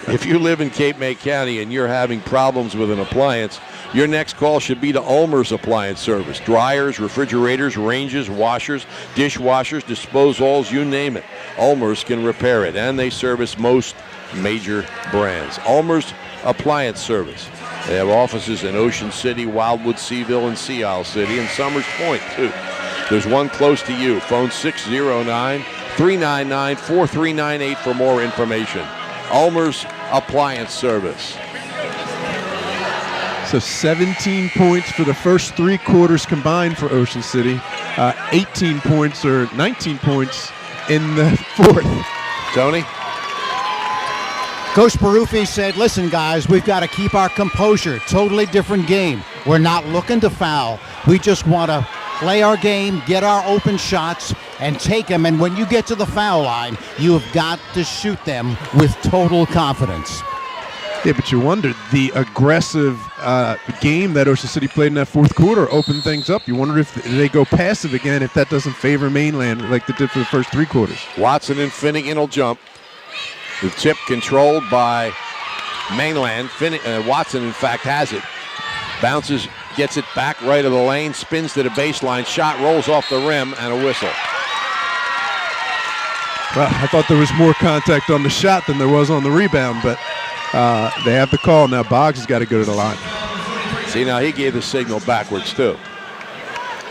If you live in Cape May County and you're having problems with an appliance, your next call should be to Ulmer's Appliance Service. Dryers, refrigerators, ranges, washers, dishwashers, disposals, you name it. Ulmer's can repair it, and they service most major brands. Ulmer's Appliance Service. They have offices in Ocean City, Wildwood, Seaville, and Sea Isle City, and Summers Point, too. There's one close to you. Phone 609-399-4398 for more information. Ulmer's Appliance Service. So 17 points for the first 3 quarters combined for Ocean City. 18 points or 19 points in the fourth. Tony? Coach Baruffi said, listen, guys, we've got to keep our composure. Totally different game. We're not looking to foul. We just want to play our game, get our open shots, and take them. And when you get to the foul line, you have got to shoot them with total confidence. Yeah, but you wonder, the aggressive game that Ocean City played in that fourth quarter opened things up. You wonder if they go passive again, if that doesn't favor Mainland like they did for the first 3 quarters. Watson and Finnegan will jump. The tip controlled by Mainland. Watson, in fact, has it. Bounces, gets it back right of the lane, spins to the baseline, shot rolls off the rim, and a whistle. Well, I thought there was more contact on the shot than there was on the rebound, but they have the call. Now Boggs has got to go to the line. See, now he gave the signal backwards, too.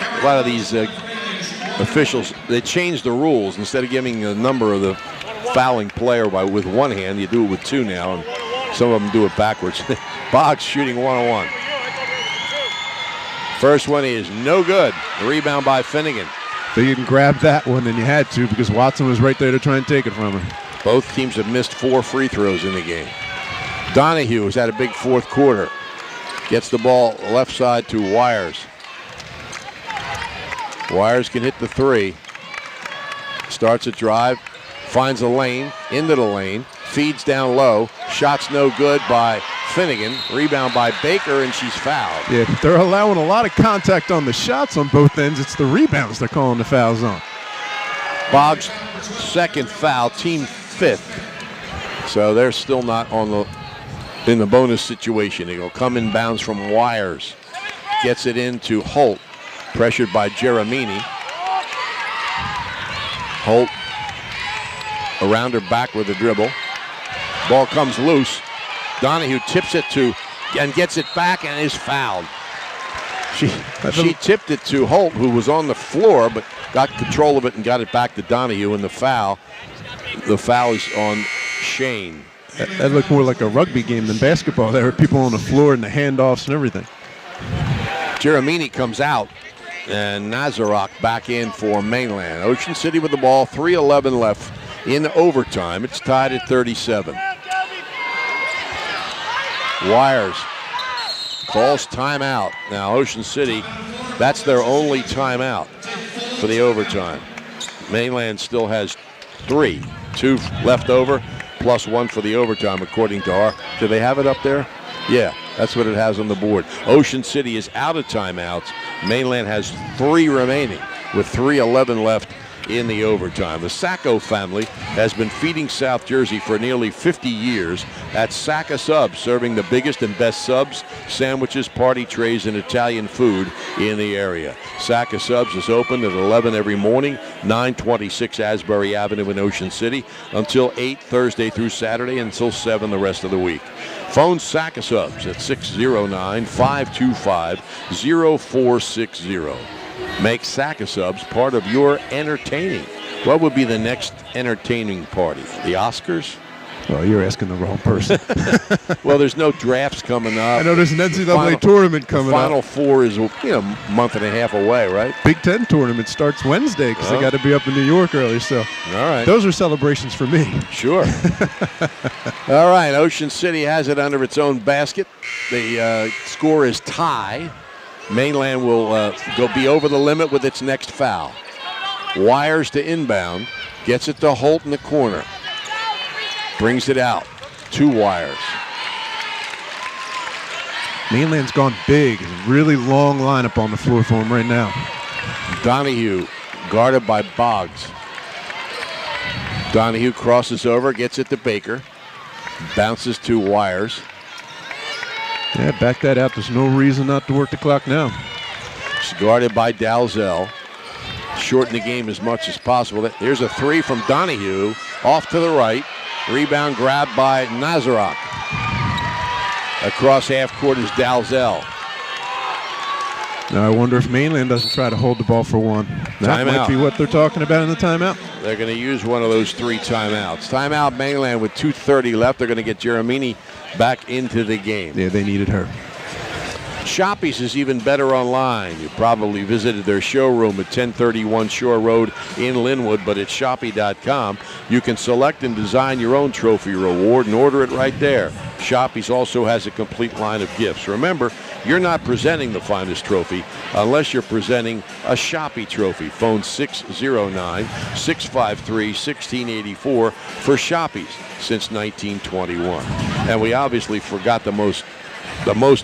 A lot of these officials, they changed the rules. Instead of giving the number of the fouling player with one hand, you do it with 2 now, and some of them do it backwards. Boggs shooting 1-on-1. First one is no good. The rebound by Finnegan. So you can grab that one, and you had to because Watson was right there to try and take it from her. Both teams have missed 4 free throws in the game. Donahue has had a big fourth quarter. Gets the ball left side to Wires. Wires can hit the 3. Starts a drive. Finds a lane. Into the lane. Feeds down low. Shot's no good by Finnegan. Rebound by Baker, and she's fouled. Yeah, they're allowing a lot of contact on the shots on both ends. It's the rebounds they're calling the fouls on. Boggs' second foul, team 5th. So they're still not in the bonus situation. It'll come in bounds from Wires. Gets it into Holt. Pressured by Geramini. Holt around her back with a dribble. Ball comes loose. Donahue tips it and gets it back and is fouled. She tipped it to Holt, who was on the floor, but got control of it and got it back to Donahue. And the foul is on Shane. That looked more like a rugby game than basketball. There were people on the floor and the handoffs and everything. Geramini comes out, and Nazarok back in for Mainland. Ocean City with the ball, 3:11 left in overtime. It's tied at 37. Wires calls timeout. Now Ocean City, that's their only timeout for the overtime. Mainland still has 3. 2 left over, plus 1 for the overtime, according to our. Do they have it up there? Yeah, that's what it has on the board. Ocean City is out of timeouts. Mainland has 3 remaining with 3:11 left in the overtime. The Sacco family has been feeding South Jersey for nearly 50 years. That's Sacca Subs, serving the biggest and best subs, sandwiches, party trays, and Italian food in the area. Sacca Subs is open at 11 every morning, 926 Asbury Avenue in Ocean City, until 8 Thursday through Saturday, until 7 the rest of the week. Phone Sacca Subs at 609-525-0460. Make Sacca Subs part of your entertaining. What would be the next entertaining party? The Oscars? Well, you're asking the wrong person. Well, there's no drafts coming up. I know there's an NCAA tournament coming up. Final Four is a month and a half away, right? Big Ten tournament starts Wednesday because they got to be up in New York early. So, all right, those are celebrations for me. Sure. All right, Ocean City has it under its own basket. The score is tie. Mainland will be over the limit with its next foul. Wires to inbound. Gets it to Holt in the corner. Brings it out. 2 Wires. Mainland's gone big. Really long lineup on the floor for him right now. Donahue guarded by Boggs. Donahue crosses over, gets it to Baker. Bounces to Wires. Yeah, back that out. There's no reason not to work the clock now. It's guarded by Dalzell. Shorten the game as much as possible. Here's a 3 from Donahue. Off to the right. Rebound grabbed by Nazarok. Across half court is Dalzell. Now I wonder if Mainland doesn't try to hold the ball for 1. That might be what they're talking about in the timeout. They're going to use one of those 3 timeouts. Timeout Mainland with 2:30 left. They're going to get Geramini back into the game. Yeah, they needed her. Shoppy's is even better online. You probably visited their showroom at 1031 Shore Road in Linwood, but at Shoppy.com, you can select and design your own trophy reward and order it right there. Shoppy's also has a complete line of gifts. Remember, you're not presenting the finest trophy unless you're presenting a Shoppy trophy. Phone 609-653-1684 for Shoppy's since 1921. And we obviously forgot the most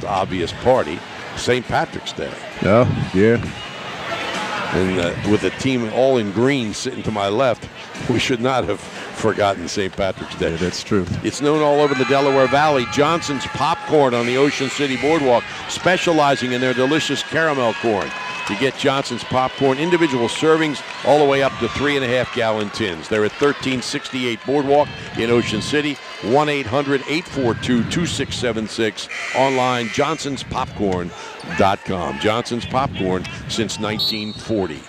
obvious party, St. Patrick's Day. Oh, yeah. And with the team all in green sitting to my left, we should not have forgotten St. Patrick's Day. Yeah, that's true. It's known all over the Delaware Valley. Johnson's Popcorn on the Ocean City Boardwalk, specializing in their delicious caramel corn. You get Johnson's Popcorn, individual servings, all the way up to 3.5-gallon tins. They're at 1368 Boardwalk in Ocean City. 1-800-842-2676. Online, johnsonspopcorn.com. Johnson's Popcorn since 1940.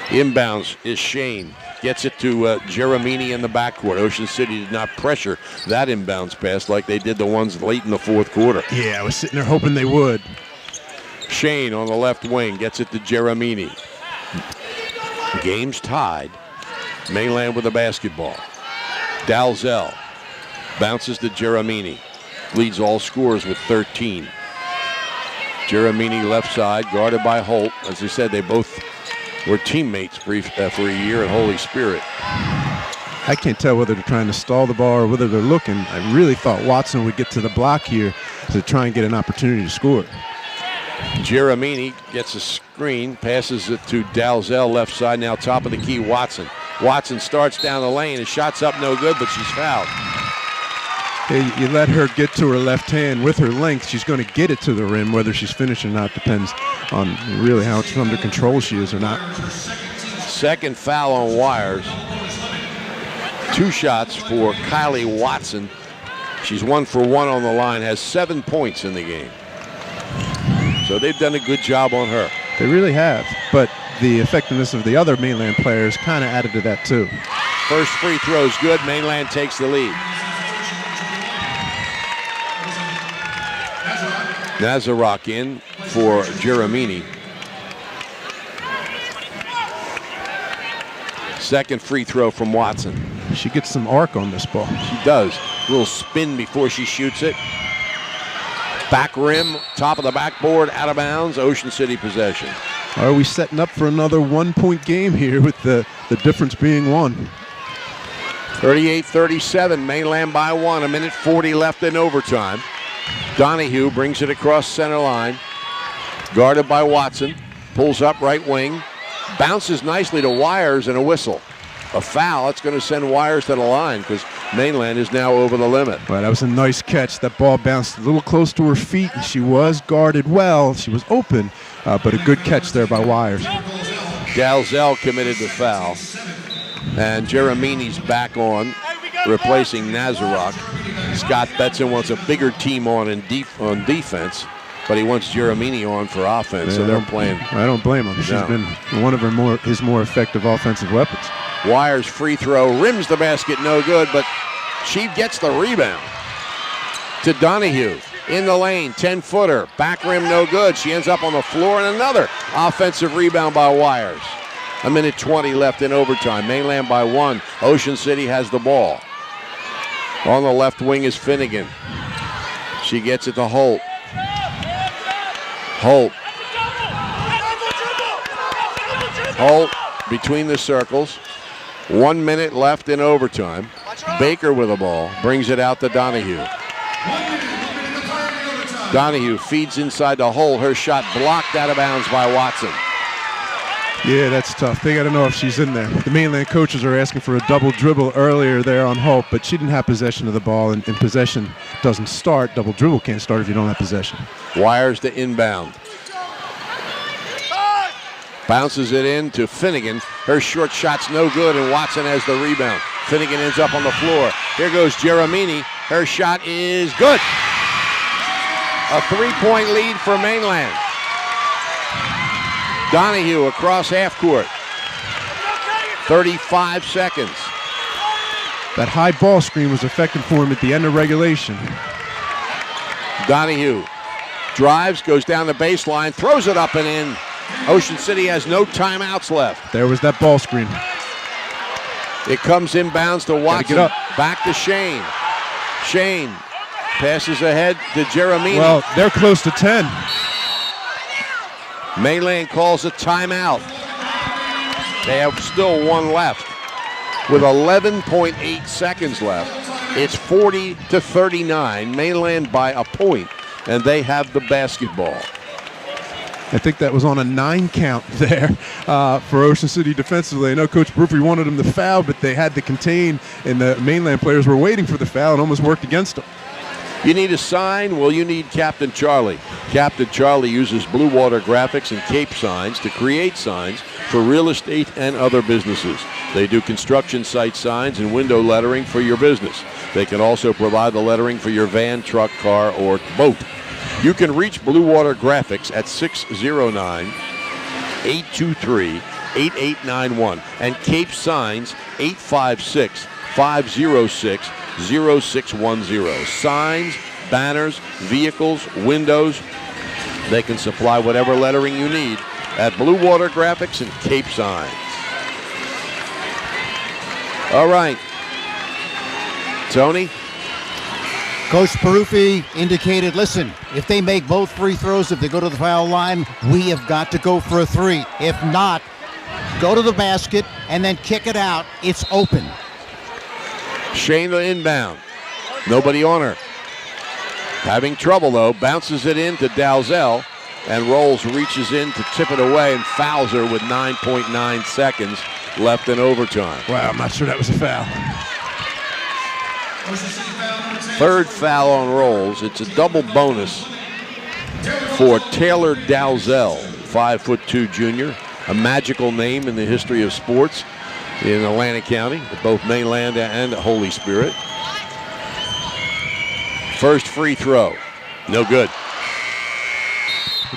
Inbounds is Shane. Gets it to Geramini in the backcourt. Ocean City did not pressure that inbounds pass like they did the ones late in the fourth quarter. Yeah, I was sitting there hoping they would. Shane on the left wing gets it to Geramini. Game's tied. Mainland with the basketball. Dalzell bounces to Geramini. Leads all scorers with 13. Geramini left side, guarded by Holt. As I said, they both were teammates for a year at Holy Spirit. I can't tell whether they're trying to stall the ball or whether they're looking. I really thought Watson would get to the block here to try and get an opportunity to score. Geramini gets a screen, passes it to Dalzell left side. Now top of the key, Watson. Watson starts down the lane. His shot's up no good, but she's fouled. You let her get to her left hand with her length. She's going to get it to the rim. Whether she's finished or not depends on really how much under control she is or not. Second foul on Wires. 2 shots for Kylie Watson. She's 1 for 1 on the line, has 7 points in the game. So they've done a good job on her. They really have, but the effectiveness of the other Mainland players kind of added to that too. First free throw is good. Mainland takes the lead. Nazarok in for Geramini. Second free throw from Watson. She gets some arc on this ball. She does. A little spin before she shoots it. Back rim, top of the backboard, out of bounds, Ocean City possession. Are we setting up for another 1-point game here with the difference being 1? 38-37, Mainland by 1, 1:40 left in overtime. Donahue brings it across center line, guarded by Watson, pulls up right wing, bounces nicely to Wires and a whistle. A foul, it's going to send Wires to the line because Mainland is now over the limit. Well, that was a nice catch. That ball bounced a little close to her feet, and she was guarded well. She was open, but a good catch there by Wires. Dalzell committed the foul, and Geramini's back on, replacing Nazarok. Scott Betson wants a bigger team on defense, but he wants Geramini on for offense, Yeah, so they're playing. I don't blame him. She's been one of his more effective offensive weapons. Wires free throw, rims the basket, no good, but she gets the rebound to Donahue. In the lane, 10-footer, back rim, no good. She ends up on the floor, and another offensive rebound by Wires. 1:20 left in overtime. Mainland by 1. Ocean City has the ball. On the left wing is Finnegan. She gets it to Holt. Holt between the circles. 1 minute left in overtime. Baker with the ball. Brings it out to Donahue. Donahue feeds inside the hole. Her shot blocked out of bounds by Watson. Yeah, that's tough. They got to know if she's in there. The Mainland coaches are asking for a double dribble earlier there on Holt, but she didn't have possession of the ball, and possession doesn't start. Double dribble can't start if you don't have possession. Wires to inbound. Bounces it in to Finnegan. Her short shot's no good, and Watson has the rebound. Finnegan ends up on the floor. Here goes Geramini. Her shot is good. A 3-point lead for Mainland. Donahue across half court. 35 seconds. That high ball screen was effective for him at the end of regulation. Donahue drives, goes down the baseline, throws it up and in. Ocean City has no timeouts left. There was that ball screen. It comes inbounds to Watson. Get up. Back to Shane. Shane passes ahead to Jeremini. Well, they're close to 10. Mainland calls a timeout. They have still one left with 11.8 seconds left. It's 40-39. Mainland by a point, and they have the basketball. I think that was on a 9 count there for Ocean City defensively. I know Coach Brufy wanted them to foul, but they had to contain, and the Mainland players were waiting for the foul and almost worked against them. You need a sign? Well, you need Captain Charlie. Captain Charlie uses Blue Water Graphics and Cape Signs to create signs for real estate and other businesses. They do construction site signs and window lettering for your business. They can also provide the lettering for your van, truck, car, or boat. You can reach Blue Water Graphics at 609-823-8891 and Cape Signs 856-506-0610. Signs, banners, vehicles, windows. They can supply whatever lettering you need at Blue Water Graphics and Cape Signs. All right. Tony? Coach Perufi indicated, listen, if they make both free throws, if they go to the foul line, we have got to go for a 3. If not, go to the basket and then kick it out. It's open. Shane inbound. Nobody on her. Having trouble, though. Bounces it in to Dalzell, and Rolls reaches in to tip it away and fouls her with 9.9 seconds left in overtime. Wow, I'm not sure that was a foul. Third foul on Rolls. It's a double bonus for Taylor Dalzell, 5'2" junior, a magical name in the history of sports in Atlantic County, both Mainland and Holy Spirit. First free throw, no good.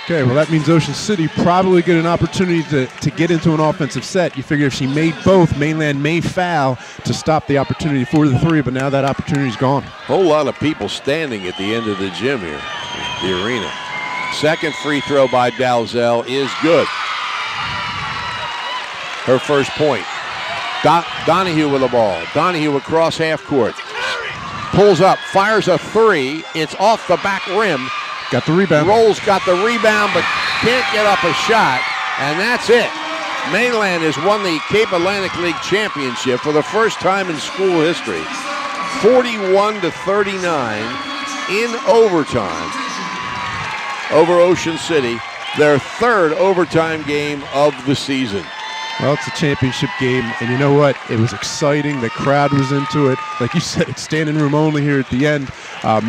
Okay, well that means Ocean City probably get an opportunity to get into an offensive set. You figure if she made both, Mainland may foul to stop the opportunity for the 3, but now that opportunity's gone. Whole lot of people standing at the end of the gym here, the arena. Second free throw by Dalzell is good. Her first point. Donahue with the ball. Donahue across half court. Pulls up, fires a 3. It's off the back rim. Got the rebound. Rolls got the rebound, but can't get up a shot, and that's it. Mainland has won the Cape Atlantic League Championship for the first time in school history. 41-39 in overtime over Ocean City, their third overtime game of the season. Well, it's a championship game, and you know what? It was exciting. The crowd was into it. Like you said, it's standing room only here at the end.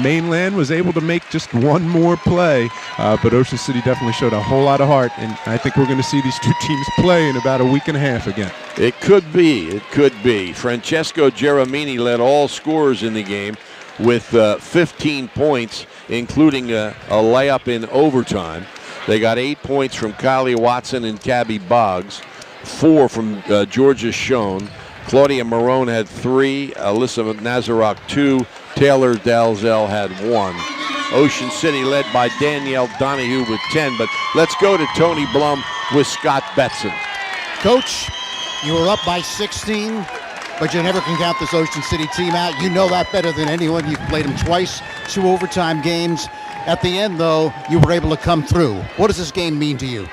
Mainland was able to make just one more play, but Ocean City definitely showed a whole lot of heart, and I think we're going to see these two teams play in about a week and a half again. It could be. It could be. Francesco Geremini led all scorers in the game with 15 points, including a layup in overtime. They got 8 points from Kylie Watson and Cabby Boggs. 4 from Georgia Schoen. Claudia Marone had 3. Alyssa Nazarok 2. Taylor Dalzell had 1. Ocean City led by Danielle Donahue with 10. But let's go to Tony Blum with Scott Betson. Coach, you were up by 16, but you never can count this Ocean City team out. You know that better than anyone. You've played them twice, 2 overtime games. At the end, though, you were able to come through. What does this game mean to you?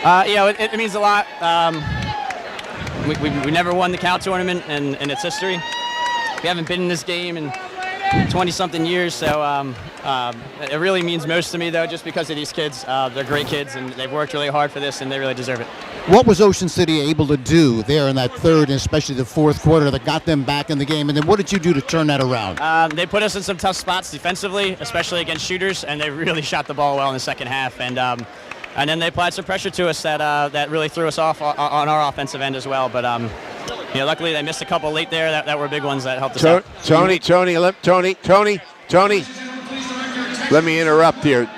It means a lot. We never won the Cal tournament in its history. We haven't been in this game in 20-something years, so it really means most to me, though, just because of these kids. They're great kids, and they've worked really hard for this, and they really deserve it. What was Ocean City able to do there in that third and especially the fourth quarter that got them back in the game? And then what did you do to turn that around? They put us in some tough spots defensively, especially against shooters, and they really shot the ball well in the second half. And then they applied some pressure to us that really threw us off on our offensive end as well. But luckily they missed a couple late there that were big ones that helped us out. Tony, let me interrupt here.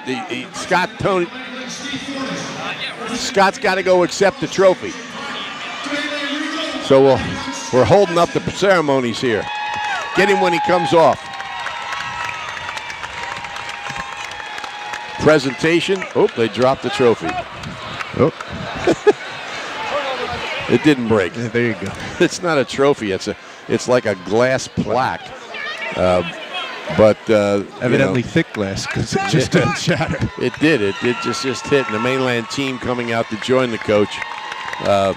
Scott's got to go accept the trophy. So we're holding up the ceremonies here. Get him when he comes off. presentation. Oh, they dropped the trophy. Oh. It didn't break. Yeah, there you go. It's not a trophy. It's like a glass plaque. But evidently thick glass because it just didn't shatter. It did. It just hit. And the Mainland team coming out to join the coach. And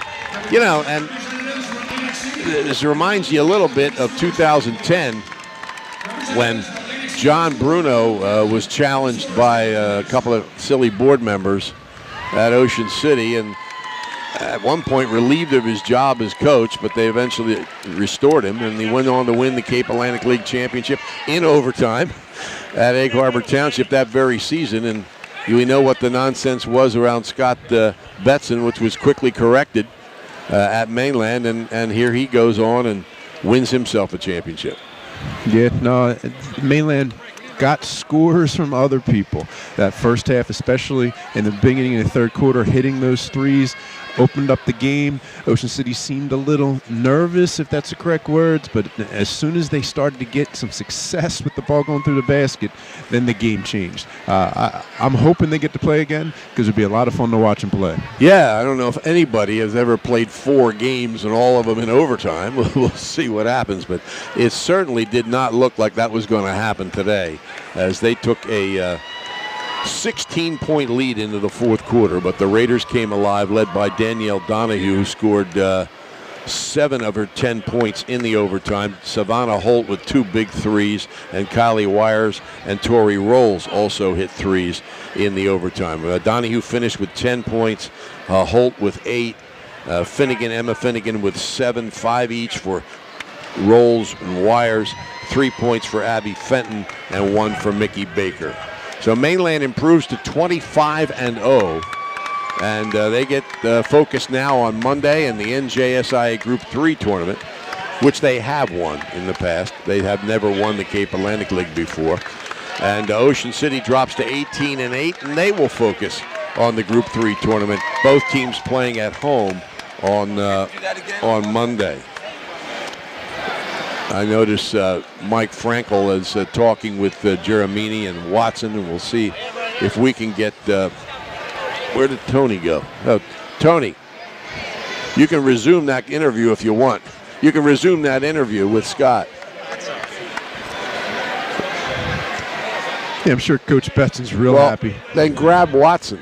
this reminds you a little bit of 2010 when John Bruno was challenged by a couple of silly board members at Ocean City, and at one point relieved of his job as coach, but they eventually restored him, and he went on to win the Cape Atlantic League Championship in overtime at Egg Harbor Township that very season. And we know what the nonsense was around Scott Betson, which was quickly corrected at Mainland, and here he goes on and wins himself a championship. Yeah, no, Mainland got scores from other people. That first half, especially in the beginning of the third quarter, hitting those threes, opened up the game. Ocean City seemed a little nervous, if that's the correct words, but as soon as they started to get some success with the ball going through the basket, then the game changed. I'm hoping they get to play again because it'd be a lot of fun to watch them play. Yeah, I don't know if anybody has ever played 4 games and all of them in overtime. We'll see what happens, but it certainly did not look like that was going to happen today, as they took a 16-point lead into the fourth quarter, but the Raiders came alive, led by Danielle Donahue, who scored 7 of her 10 points in the overtime. Savannah Holt with 2 big threes, and Kylie Wires and Tori Rolls also hit threes in the overtime. Donahue finished with 10 points, Holt with 8, Emma Finnegan with 7, 5 each for Rolls and Wires, 3 points for Abby Fenton, and 1 for Mickey Baker. So Mainland improves to 25-0, and they get focused now on Monday in the NJSIA Group 3 tournament, which they have won in the past. They have never won the Cape Atlantic League before. And Ocean City drops to 18-8, and they will focus on the Group 3 tournament. Both teams playing at home on Monday. I notice Mike Frankel is talking with Geramini and Watson, and we'll see if we can get... where did Tony go? Oh, Tony, you can resume that interview if you want. You can resume that interview with Scott. Yeah, I'm sure Coach Betson's real happy. Then grab Watson.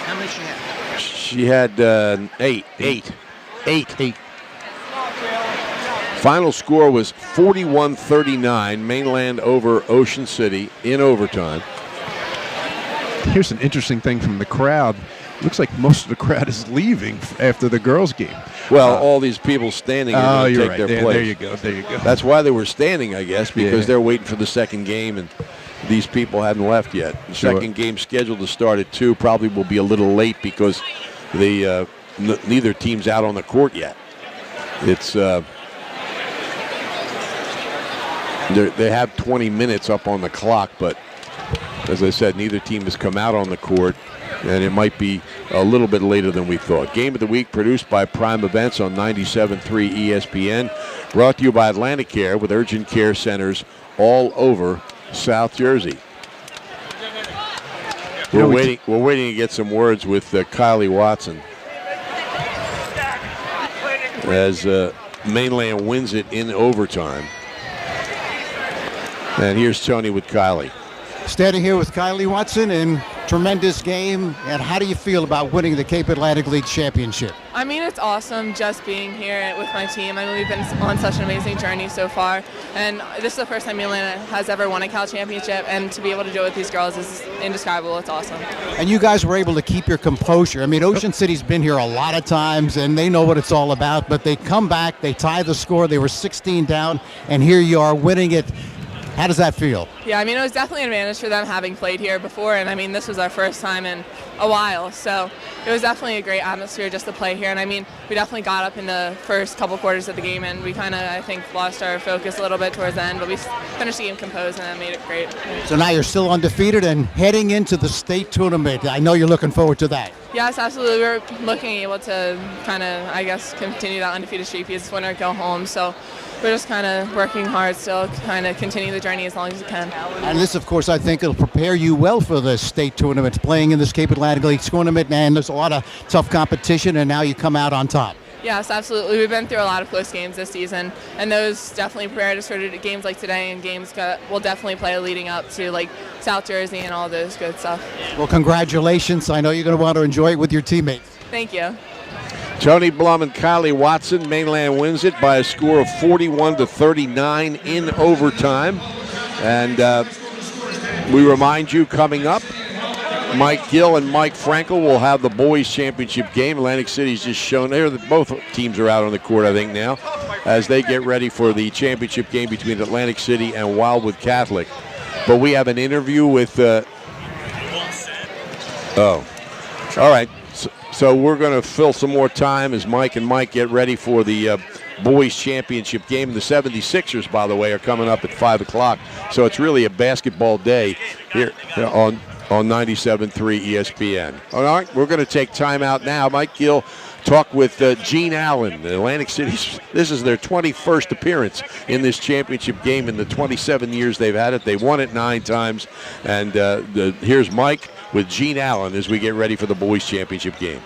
How many she had? She had 8. Final score was 41-39, Mainland over Ocean City in overtime. Here's an interesting thing from the crowd. Looks like most of the crowd is leaving after the girls' game. Well, all these people standing are going to take their place. There you go. That's why they were standing, I guess, because they're waiting for the second game, and these people hadn't left yet. The second game scheduled to start at 2, probably will be a little late because the neither team's out on the court yet. It's they have 20 minutes up on the clock, but as I said, neither team has come out on the court, and it might be a little bit later than we thought. Game of the Week produced by Prime Events on 97.3 ESPN, brought to you by Atlantic Care with urgent care centers all over South Jersey. We're waiting to get some words with Kylie Watson as Mainland wins it in overtime. And here's Tony with Kylie. Standing here with Kylie Watson in tremendous game. And how do you feel about winning the Cape Atlantic League Championship? I mean, it's awesome just being here with my team. I mean, we've been on such an amazing journey so far. And this is the first time Mainland has ever won a Cal Championship. And to be able to do it with these girls is indescribable. It's awesome. And you guys were able to keep your composure. I mean, Ocean City's been here a lot of times, and they know what it's all about. But they come back, they tie the score. They were 16 down, and here you are winning it. How does that feel? Yeah, I mean, it was definitely an advantage for them having played here before, and I mean, this was our first time in a while, so it was definitely a great atmosphere just to play here. And I mean, we definitely got up in the first couple quarters of the game, and we kind of, I think, lost our focus a little bit towards the end, but we finished the game composed, and that made it great. So now you're still undefeated and heading into the state tournament. I know you're looking forward to that. Yes, absolutely. We're looking able to kind of, I guess, continue that undefeated streak because it's win or go home. So we're just kind of working hard still, kind of continue the journey as long as we can. And this, of course, I think will prepare you well for the state tournament, playing in this Cape Atlantic League tournament, and there's a lot of tough competition, and now you come out on top. Yes, absolutely. We've been through a lot of close games this season, and those definitely prepared us for games like today and games we'll definitely play leading up to like South Jersey and all those good stuff. Well, congratulations. I know you're going to want to enjoy it with your teammates. Thank you. Tony Blum and Kylie Watson. Mainland wins it by a score of 41-39 in overtime. And we remind you, coming up, Mike Gill and Mike Frankel will have the boys championship game. Atlantic City's just shown there that both teams are out on the court, I think, now, as they get ready for the championship game between Atlantic City and Wildwood Catholic. But we have an interview with all right. So we're going to fill some more time as Mike and Mike get ready for the boys championship game. The 76ers, by the way, are coming up at 5 o'clock. So it's really a basketball day here on 97.3 ESPN. All right, we're going to take time out now. Mike Gill talked with Gene Allen, Atlantic City's. This is their 21st appearance in this championship game in the 27 years they've had it. They won it 9 times. And here's Mike with Gene Allen as we get ready for the boys championship game.